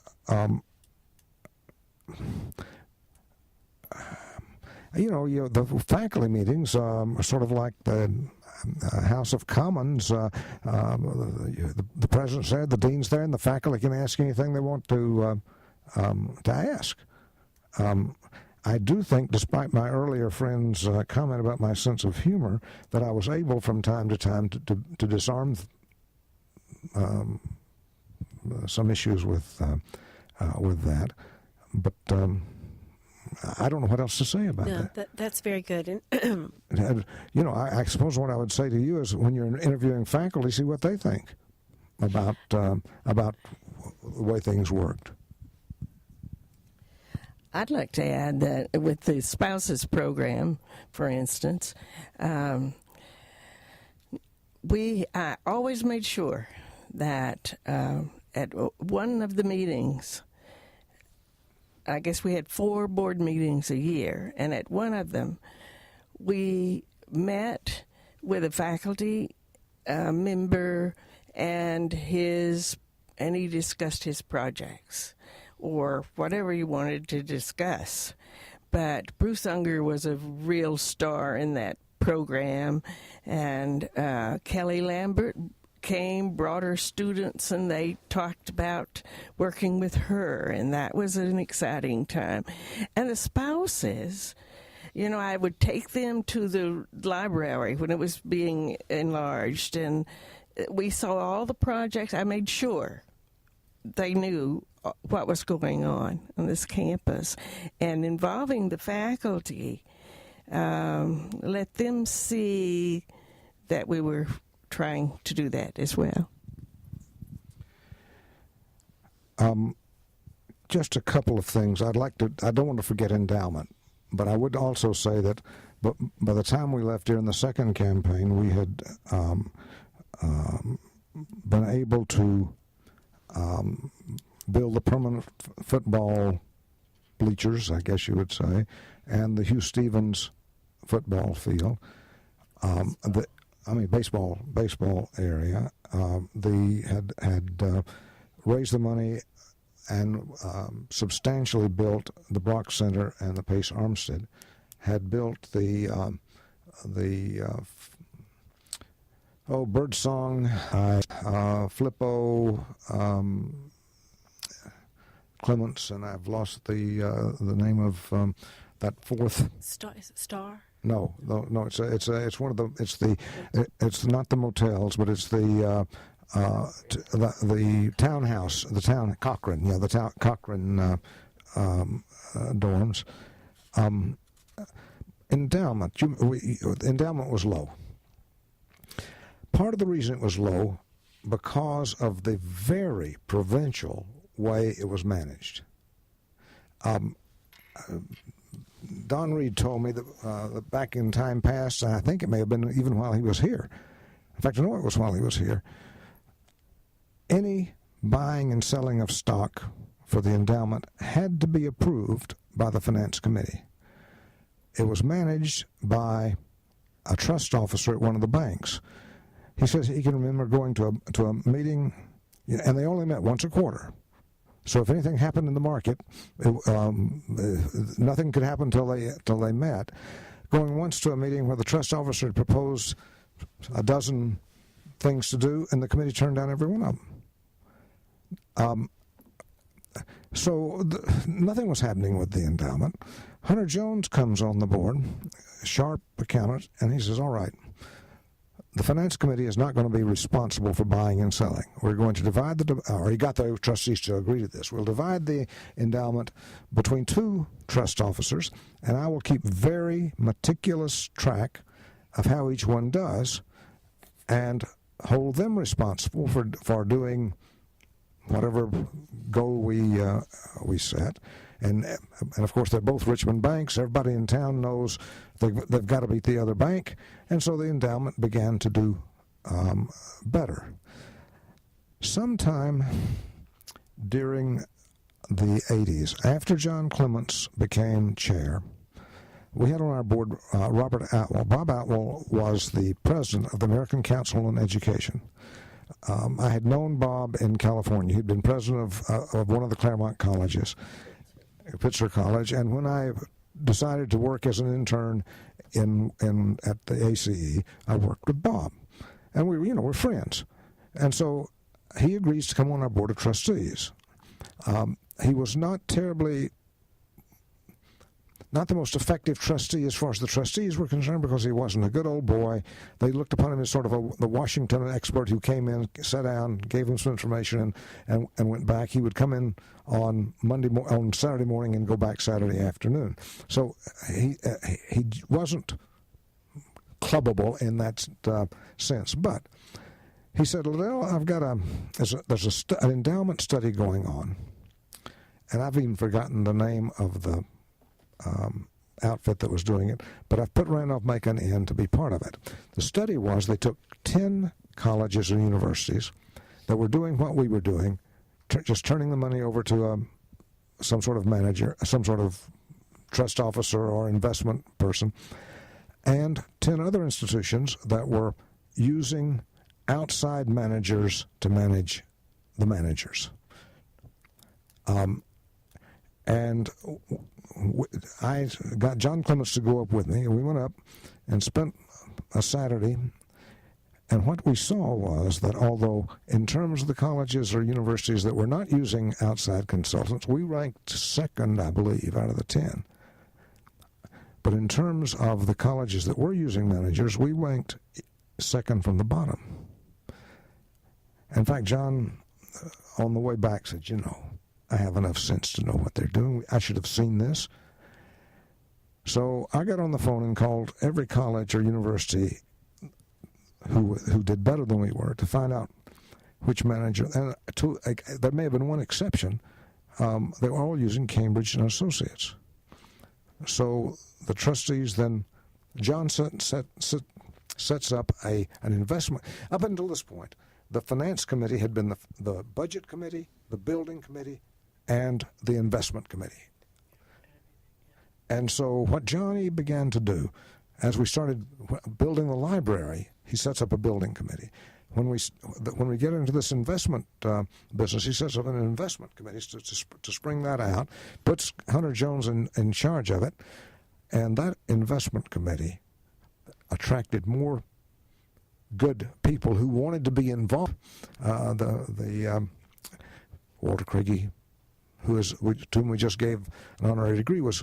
the faculty meetings are sort of like the House of Commons. The president's there, the dean's there, and the faculty can ask anything they want to ask. I do think, despite my earlier friend's comment about my sense of humor, that I was able from time to time to disarm some issues with that. But I don't know what else to say about that. That's very good. And I suppose what I would say to you is when you're interviewing faculty, see what they think about the way things worked. I'd like to add that with the spouses program, for instance, I always made sure that at one of the meetings, I guess we had 4 board meetings a year, and at one of them, we met with a faculty member and he discussed his projects or whatever he wanted to discuss. But Bruce Unger was a real star in that program, and Kelly Lambert brought her students, and they talked about working with her, and that was an exciting time. And the spouses, I would take them to the library when it was being enlarged, and we saw all the projects. I made sure they knew what was going on this campus, and involving the faculty, let them see that we were trying to do that as well. Just a couple of things. I don't want to forget endowment, but I would also say that by the time we left here in the second campaign, we had been able to build a permanent football bleachers, I guess you would say, and the Hugh Stevens football field. Baseball area. They had raised the money and substantially built the Brock Center, and the Pace Armstead had built the Birdsong, Flippo, Clements, and I've lost the name of that fourth. Star. No. It's one of the. It's not the motels, but it's the townhouse, the town Cochrane. Yeah, the town Cochrane dorms. Endowment. Endowment was low. Part of the reason it was low because of the very provincial way it was managed. Don Reed told me that back in time past, and I think it may have been even while he was here. In fact, I know it was while he was here. Any buying and selling of stock for the endowment had to be approved by the finance committee. It was managed by a trust officer at one of the banks. He says he can remember going to a meeting, and they only met once a quarter. So if anything happened in the market, nothing could happen till they met. Going once to a meeting where the trust officer had proposed a dozen things to do, and the committee turned down every one of them. Nothing was happening with the endowment. Hunter Jones comes on the board, sharp accountant, and he says, all right, the finance committee is not going to be responsible for buying and selling. We're going to divide or he got the trustees to agree to this. We'll divide the endowment between two trust officers, and I will keep very meticulous track of how each one does and hold them responsible for doing whatever goal we set. And of course, they're both Richmond banks. Everybody in town knows they've got to beat the other bank. And so the endowment began to do better. Sometime during the 80s, after John Clements became chair, we had on our board Robert Atwell. Bob Atwell was the president of the American Council on Education. I had known Bob in California. He'd been president of one of the Claremont colleges, Pitzer College, and when I decided to work as an intern at the ACE, I worked with Bob, and we're friends, and so he agrees to come on our board of trustees. He was not the most effective trustee as far as the trustees were concerned, because he wasn't a good old boy. They looked upon him as sort of the Washington expert who came in, sat down, gave him some information, and went back. He would come in on Saturday morning and go back Saturday afternoon. So he wasn't clubbable in that sense. But he said, Ladell, I've got there's an endowment study going on, and I've even forgotten the name of the outfit that was doing it, but I've put Randolph-Macon in to be part of it. The study was they took 10 colleges and universities that were doing what we were doing, just turning the money over to some sort of manager, some sort of trust officer or investment person, and 10 other institutions that were using outside managers to manage the managers. And I got John Clements to go up with me, and we went up and spent a Saturday. And what we saw was that although in terms of the colleges or universities that were not using outside consultants, we ranked second, I believe, out of the 10. But in terms of the colleges that were using managers, we ranked second from the bottom. In fact, John, on the way back, said, I have enough sense to know what they're doing. I should have seen this. So I got on the phone and called every college or university who did better than we were to find out which manager. And there may have been one exception. They were all using Cambridge and Associates. So the trustees then, John sets up an investment. Up until this point, the finance committee had been the budget committee, the building committee, and the investment committee. And so what Johnny began to do, as we started building the library, he sets up a building committee. When we get into this investment business, he sets up an investment committee to spring that out, puts Hunter Jones in charge of it, and that investment committee attracted more good people who wanted to be involved. Walter Craigie, to whom we just gave an honorary degree, was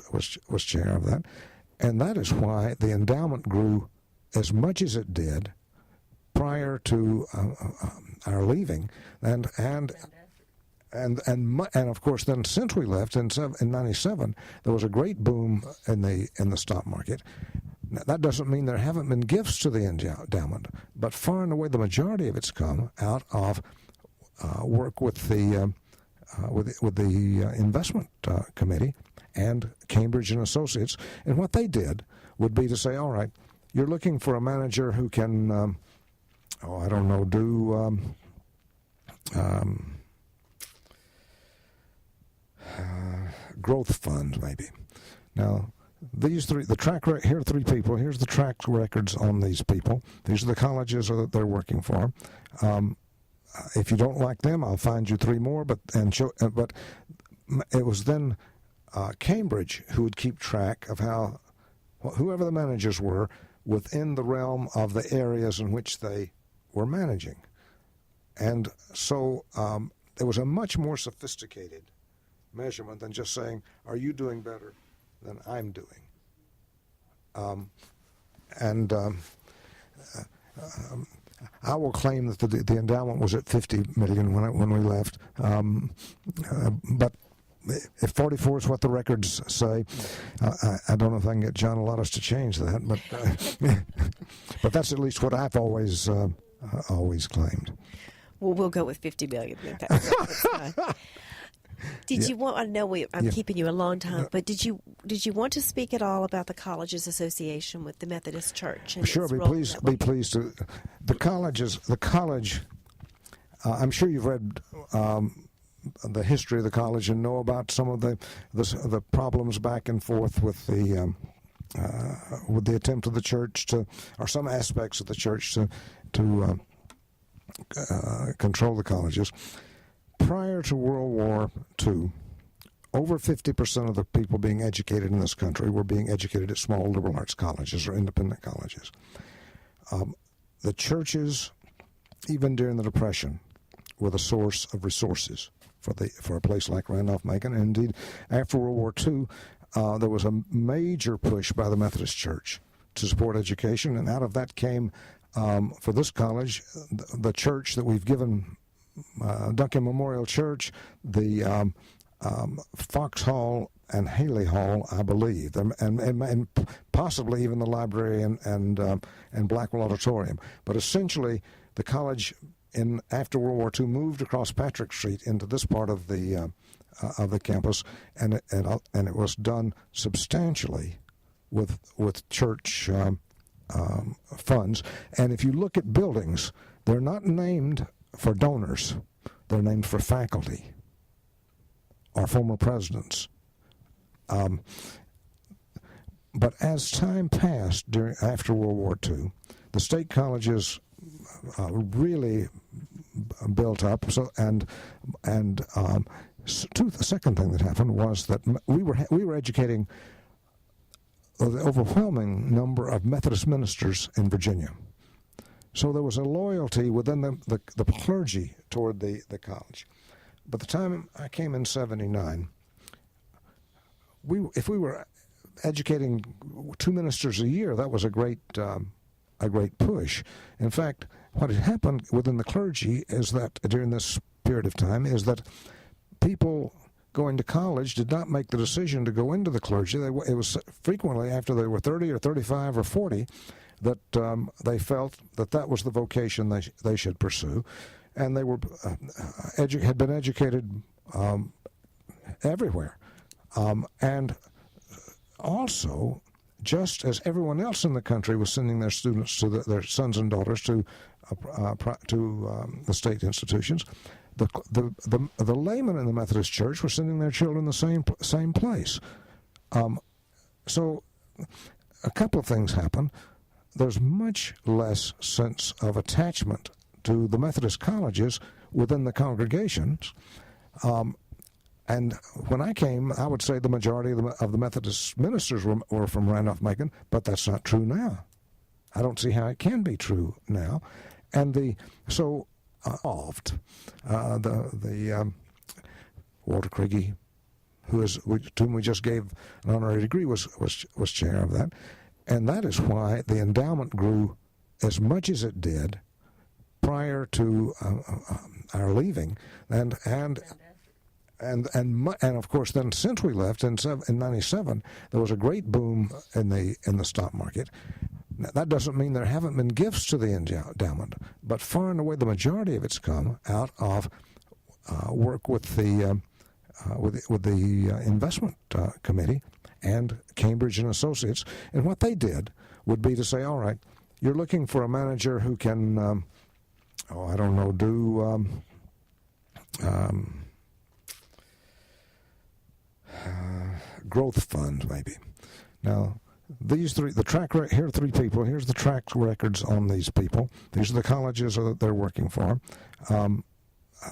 chair of that, and that is why the endowment grew as much as it did prior to our leaving, and of course then since we left in '97, there was a great boom in the stock market. Now, that doesn't mean there haven't been gifts to the endowment, but far and away the majority of it's come out of work with the investment committee and Cambridge and Associates. And what they did would be to say, all right, you're looking for a manager who can, do growth fund maybe. Now, these three, here are three people. Here's the track records on these people. These are the colleges that they're working for. If you don't like them, I'll find you three more. But it was then Cambridge who would keep track of how whoever the managers were within the realm of the areas in which they were managing, and so it was a much more sophisticated measurement than just saying, "Are you doing better than I'm doing?" I will claim that the endowment was at $50 million when we left, but if 44 is what the records say, I don't know if I can get John Lottis to change that, but that's at least what I've always claimed. Well, we'll go with $50 million. That's fine. Did you want? I know I'm keeping you a long time, but did you want to speak at all about the colleges association with the Methodist Church? And sure, be pleased to. The college. I'm sure you've read the history of the college and know about some of the problems back and forth with the attempt of the church or some aspects of the church to control the colleges. Prior to World War II, over 50% of the people being educated in this country were being educated at small liberal arts colleges or independent colleges. The churches, even during the Depression, were the source of resources for a place like Randolph-Macon. And indeed, after World War II, there was a major push by the Methodist Church to support education, and out of that came, for this college, the church that we've given, Duncan Memorial Church, the Fox Hall and Haley Hall, I believe, and possibly even the library and Blackwell Auditorium. But essentially, the college after World War II moved across Patrick Street into this part of the campus, and it was done substantially with church funds. And if you look at buildings, they're not named for donors; they're named for faculty or former presidents. But as time passed after World War II, the state colleges really built up. So the second thing that happened was that we were educating the overwhelming number of Methodist ministers in Virginia. So there was a loyalty within the clergy toward the college. By the time I came in '79, if we were educating 2 ministers a year, that was a great push. In fact, what had happened within the clergy is that during this period of time is that people going to college did not make the decision to go into the clergy. It was frequently after they were 30 or 35 or 40 that they felt that was the vocation they should pursue, and they were had been educated everywhere, and also, just as everyone else in the country was sending their students to their sons and daughters to the state institutions, the laymen in the Methodist Church were sending their children the same place. So a couple of things happen. There's much less sense of attachment to the Methodist colleges within the congregations. And when I came, I would say the majority of the Methodist ministers were from Randolph-Macon, but that's not true now. I don't see how it can be true now. And involved, Walter Craigie, to whom we just gave an honorary degree, was chair of that. And that is why the endowment grew as much as it did prior to our leaving, and of course then since we left in '97, there was a great boom in the stock market. Now, that doesn't mean there haven't been gifts to the endowment, but far and away the majority of it's come out of work with the investment committee and Cambridge and Associates. And what they did would be to say, all right, you're looking for a manager who can, do growth fund maybe. Now, these three, here are three people. Here's the track records on these people. These are the colleges that they're working for.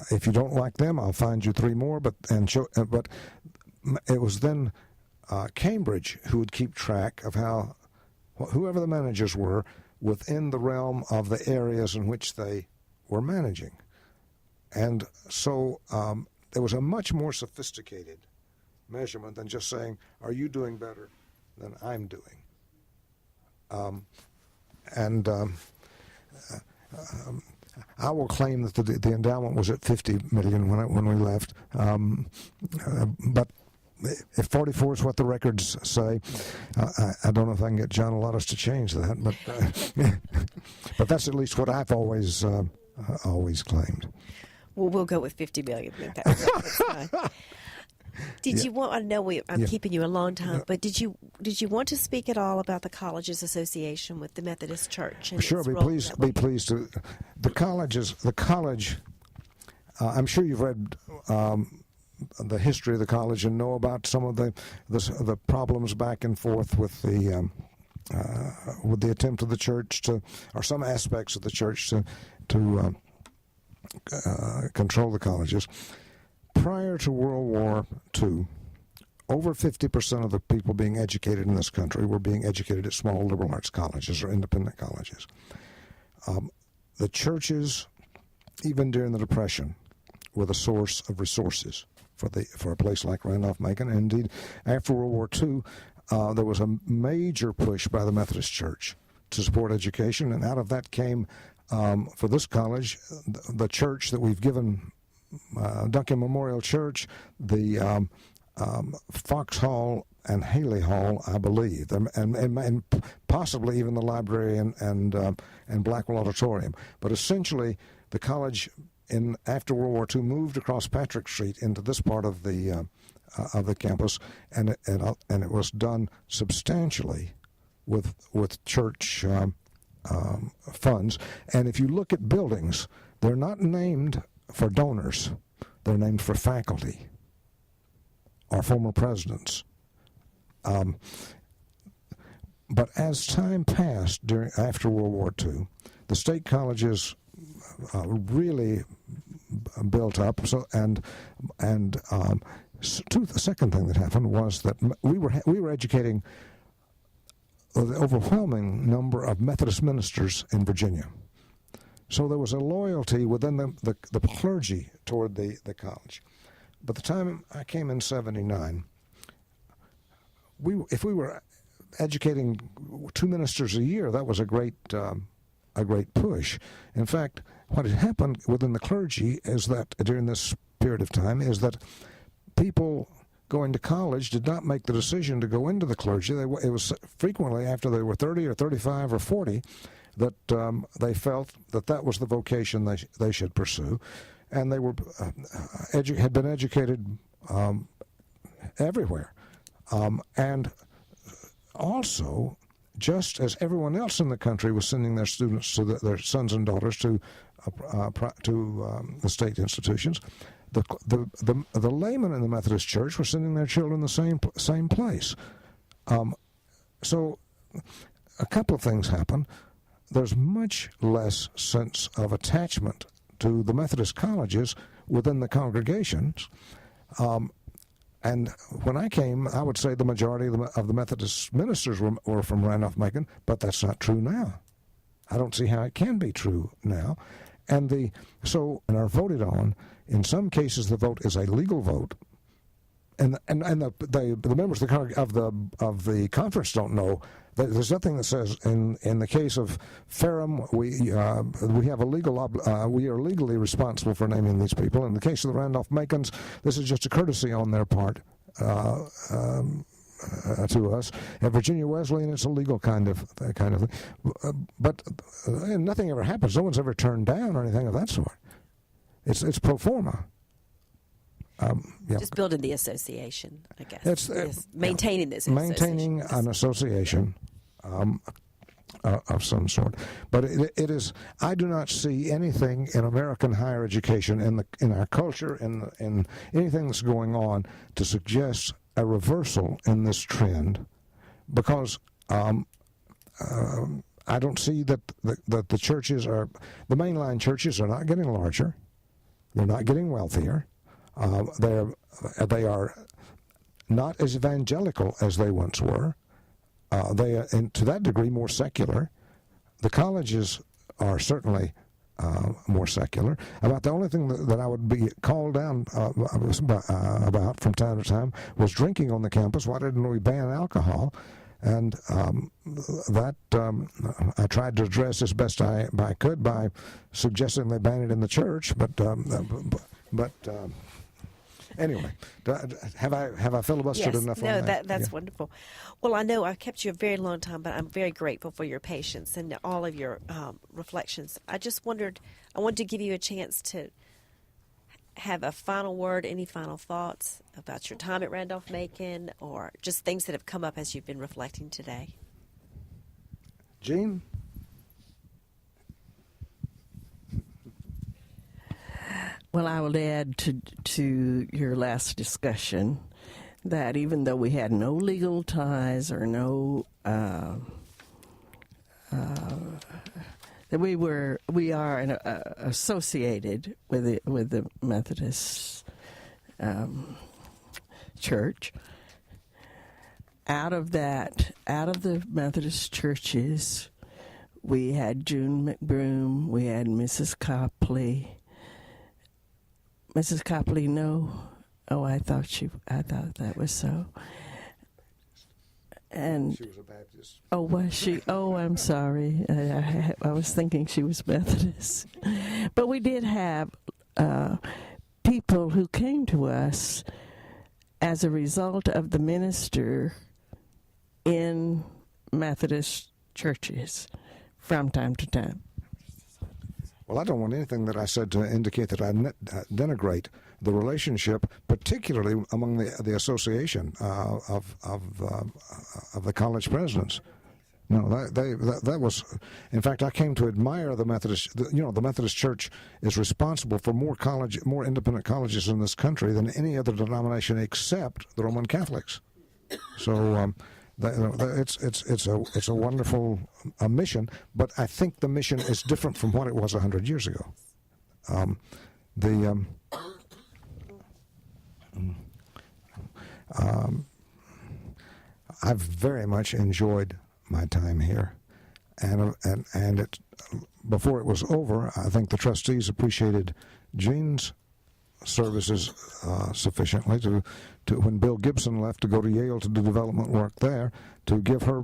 If you don't like them, I'll find you three more. But it was then Cambridge who would keep track of how whoever the managers were within the realm of the areas in which they were managing, and so there was a much more sophisticated measurement than just saying, "Are you doing better than I'm doing?" I will claim that the endowment was at $50 million when we left, but if 44 is what the records say, I don't know if I can get John Lottis to change that, but that's at least what I've always claimed. Well, we'll go with $50 million. That's fine. Did you want? I know I'm keeping you a long time, but did you want to speak at all about the colleges association with the Methodist Church? And sure, be pleased to. The college. I'm sure you've read the history of the college and know about some of the problems back and forth with the attempt of the church or some aspects of the church to control the colleges. Prior to World War II, over 50% of the people being educated in this country were being educated at small liberal arts colleges or independent colleges. The churches, even during the Depression, were the source of resources for a place like Randolph-Macon. And indeed, after World War II, there was a major push by the Methodist Church to support education, and out of that came, for this college, the church that we've given, Duncan Memorial Church, the Fox Hall and Haley Hall, I believe, and possibly even the library and Blackwell Auditorium. But essentially, the college after World War II moved across Patrick Street into this part of the campus, and it was done substantially with church funds. And if you look at buildings, they're not named for donors; they're named for faculty or former presidents. But as time passed after World War II, the state colleges really built up. So the second thing that happened was that we were educating the overwhelming number of Methodist ministers in Virginia. So there was a loyalty within the clergy toward the college. By the time I came in '79, if we were educating 2 ministers a year, that was a great push. In fact, what had happened within the clergy is that during this period of time is that people going to college did not make the decision to go into the clergy. It was frequently after they were 30 or 35 or 40 that they felt that was the vocation they should pursue, and they were had been educated everywhere, and also, just as everyone else in the country was sending their students their sons and daughters to the state institutions, the laymen in the Methodist Church were sending their children the same place. So a couple of things happen. There's much less sense of attachment to the Methodist colleges within the congregations. And when I came, I would say the majority of the Methodist ministers were from Randolph-Macon, but that's not true now. I don't see how it can be true now. And are voted on. In some cases, the vote is a legal vote, and the members of the conference don't know. There's nothing that says in the case of Ferrum we have we are legally responsible for naming these people. In the case of the Randolph-Macons, this is just a courtesy on their part to us. At Virginia Wesleyan, it's a legal kind of thing. But nothing ever happens. No one's ever turned down or anything of that sort. It's pro forma. Just building the association, I guess. Maintaining this association. Maintaining an association of some sort. But it is. I do not see anything in American higher education, in our culture, in anything that's going on, to suggest a reversal in this trend, because I don't see that the churches the mainline churches are not getting larger. They're not getting wealthier. They are not as evangelical as they once were. They are, and to that degree, more secular. The colleges are certainly more secular. About the only thing that I would be called down about from time to time was drinking on the campus. Why didn't we ban alcohol? And that I tried to address as best I could by suggesting they ban it in the church. But anyway, have I filibustered enough on that? No, that's wonderful. Well, I know I kept you a very long time, but I'm very grateful for your patience and all of your reflections. I wanted to give you a chance to have a final word, any final thoughts about your time at Randolph-Macon, or just things that have come up as you've been reflecting today. Gene? Well, I will add to your last discussion that even though we had no legal ties or no that we are associated with the Methodist Church. Out of the Methodist churches, we had June McBroom, we had Mrs. Copley. Mrs. Copley, no. Oh, I thought that was so. And she was a Baptist. Oh, was she? Oh, I'm sorry. I was thinking she was Methodist. But we did have people who came to us as a result of the minister in Methodist churches from time to time. Well, I don't want anything that I said to indicate that I denigrate the relationship, particularly among the association of the college presidents. No, that was, in fact, I came to admire the Methodist. The Methodist Church is responsible for more independent colleges in this country than any other denomination except the Roman Catholics. So. It's a wonderful mission, but I think the mission is different from what it was 100 years ago. I've very much enjoyed my time here, and it, before it was over, I think the trustees appreciated Jean's services sufficiently to when Bill Gibson left to go to Yale to do development work there, to give her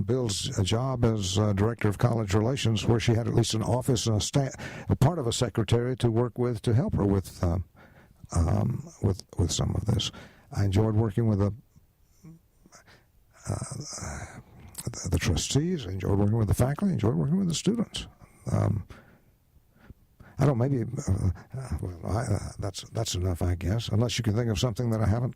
Bill's a job as director of college relations, where she had at least an office and a part of a secretary to work with to help her with some of this. I enjoyed working with the trustees. I enjoyed working with the faculty. I enjoyed working with the students. I don't. Maybe. That's enough, I guess. Unless you can think of something that I haven't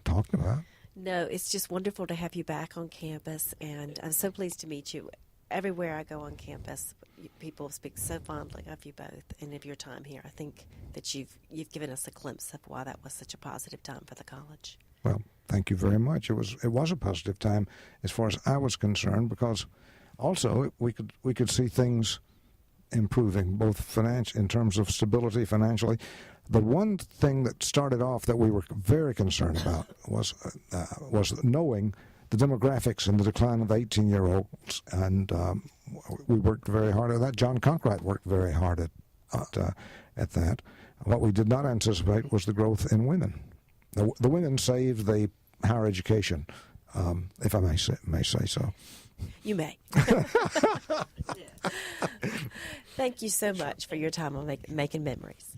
talked about. No, it's just wonderful to have you back on campus, and I'm so pleased to meet you. Everywhere I go on campus, people speak so fondly of you both and of your time here. I think that you've given us a glimpse of why that was such a positive time for the college. Well, Thank you very much. It was a positive time as far as I was concerned, because also we could see things improving, both in terms of stability financially. The one thing that started off that we were very concerned about was knowing the demographics and the decline of 18-year-olds, and we worked very hard at that. John Conkright worked very hard at that. What we did not anticipate was the growth in women. The women saved the higher education, if I may say so. You may. Thank you so much for your time on Making Memories.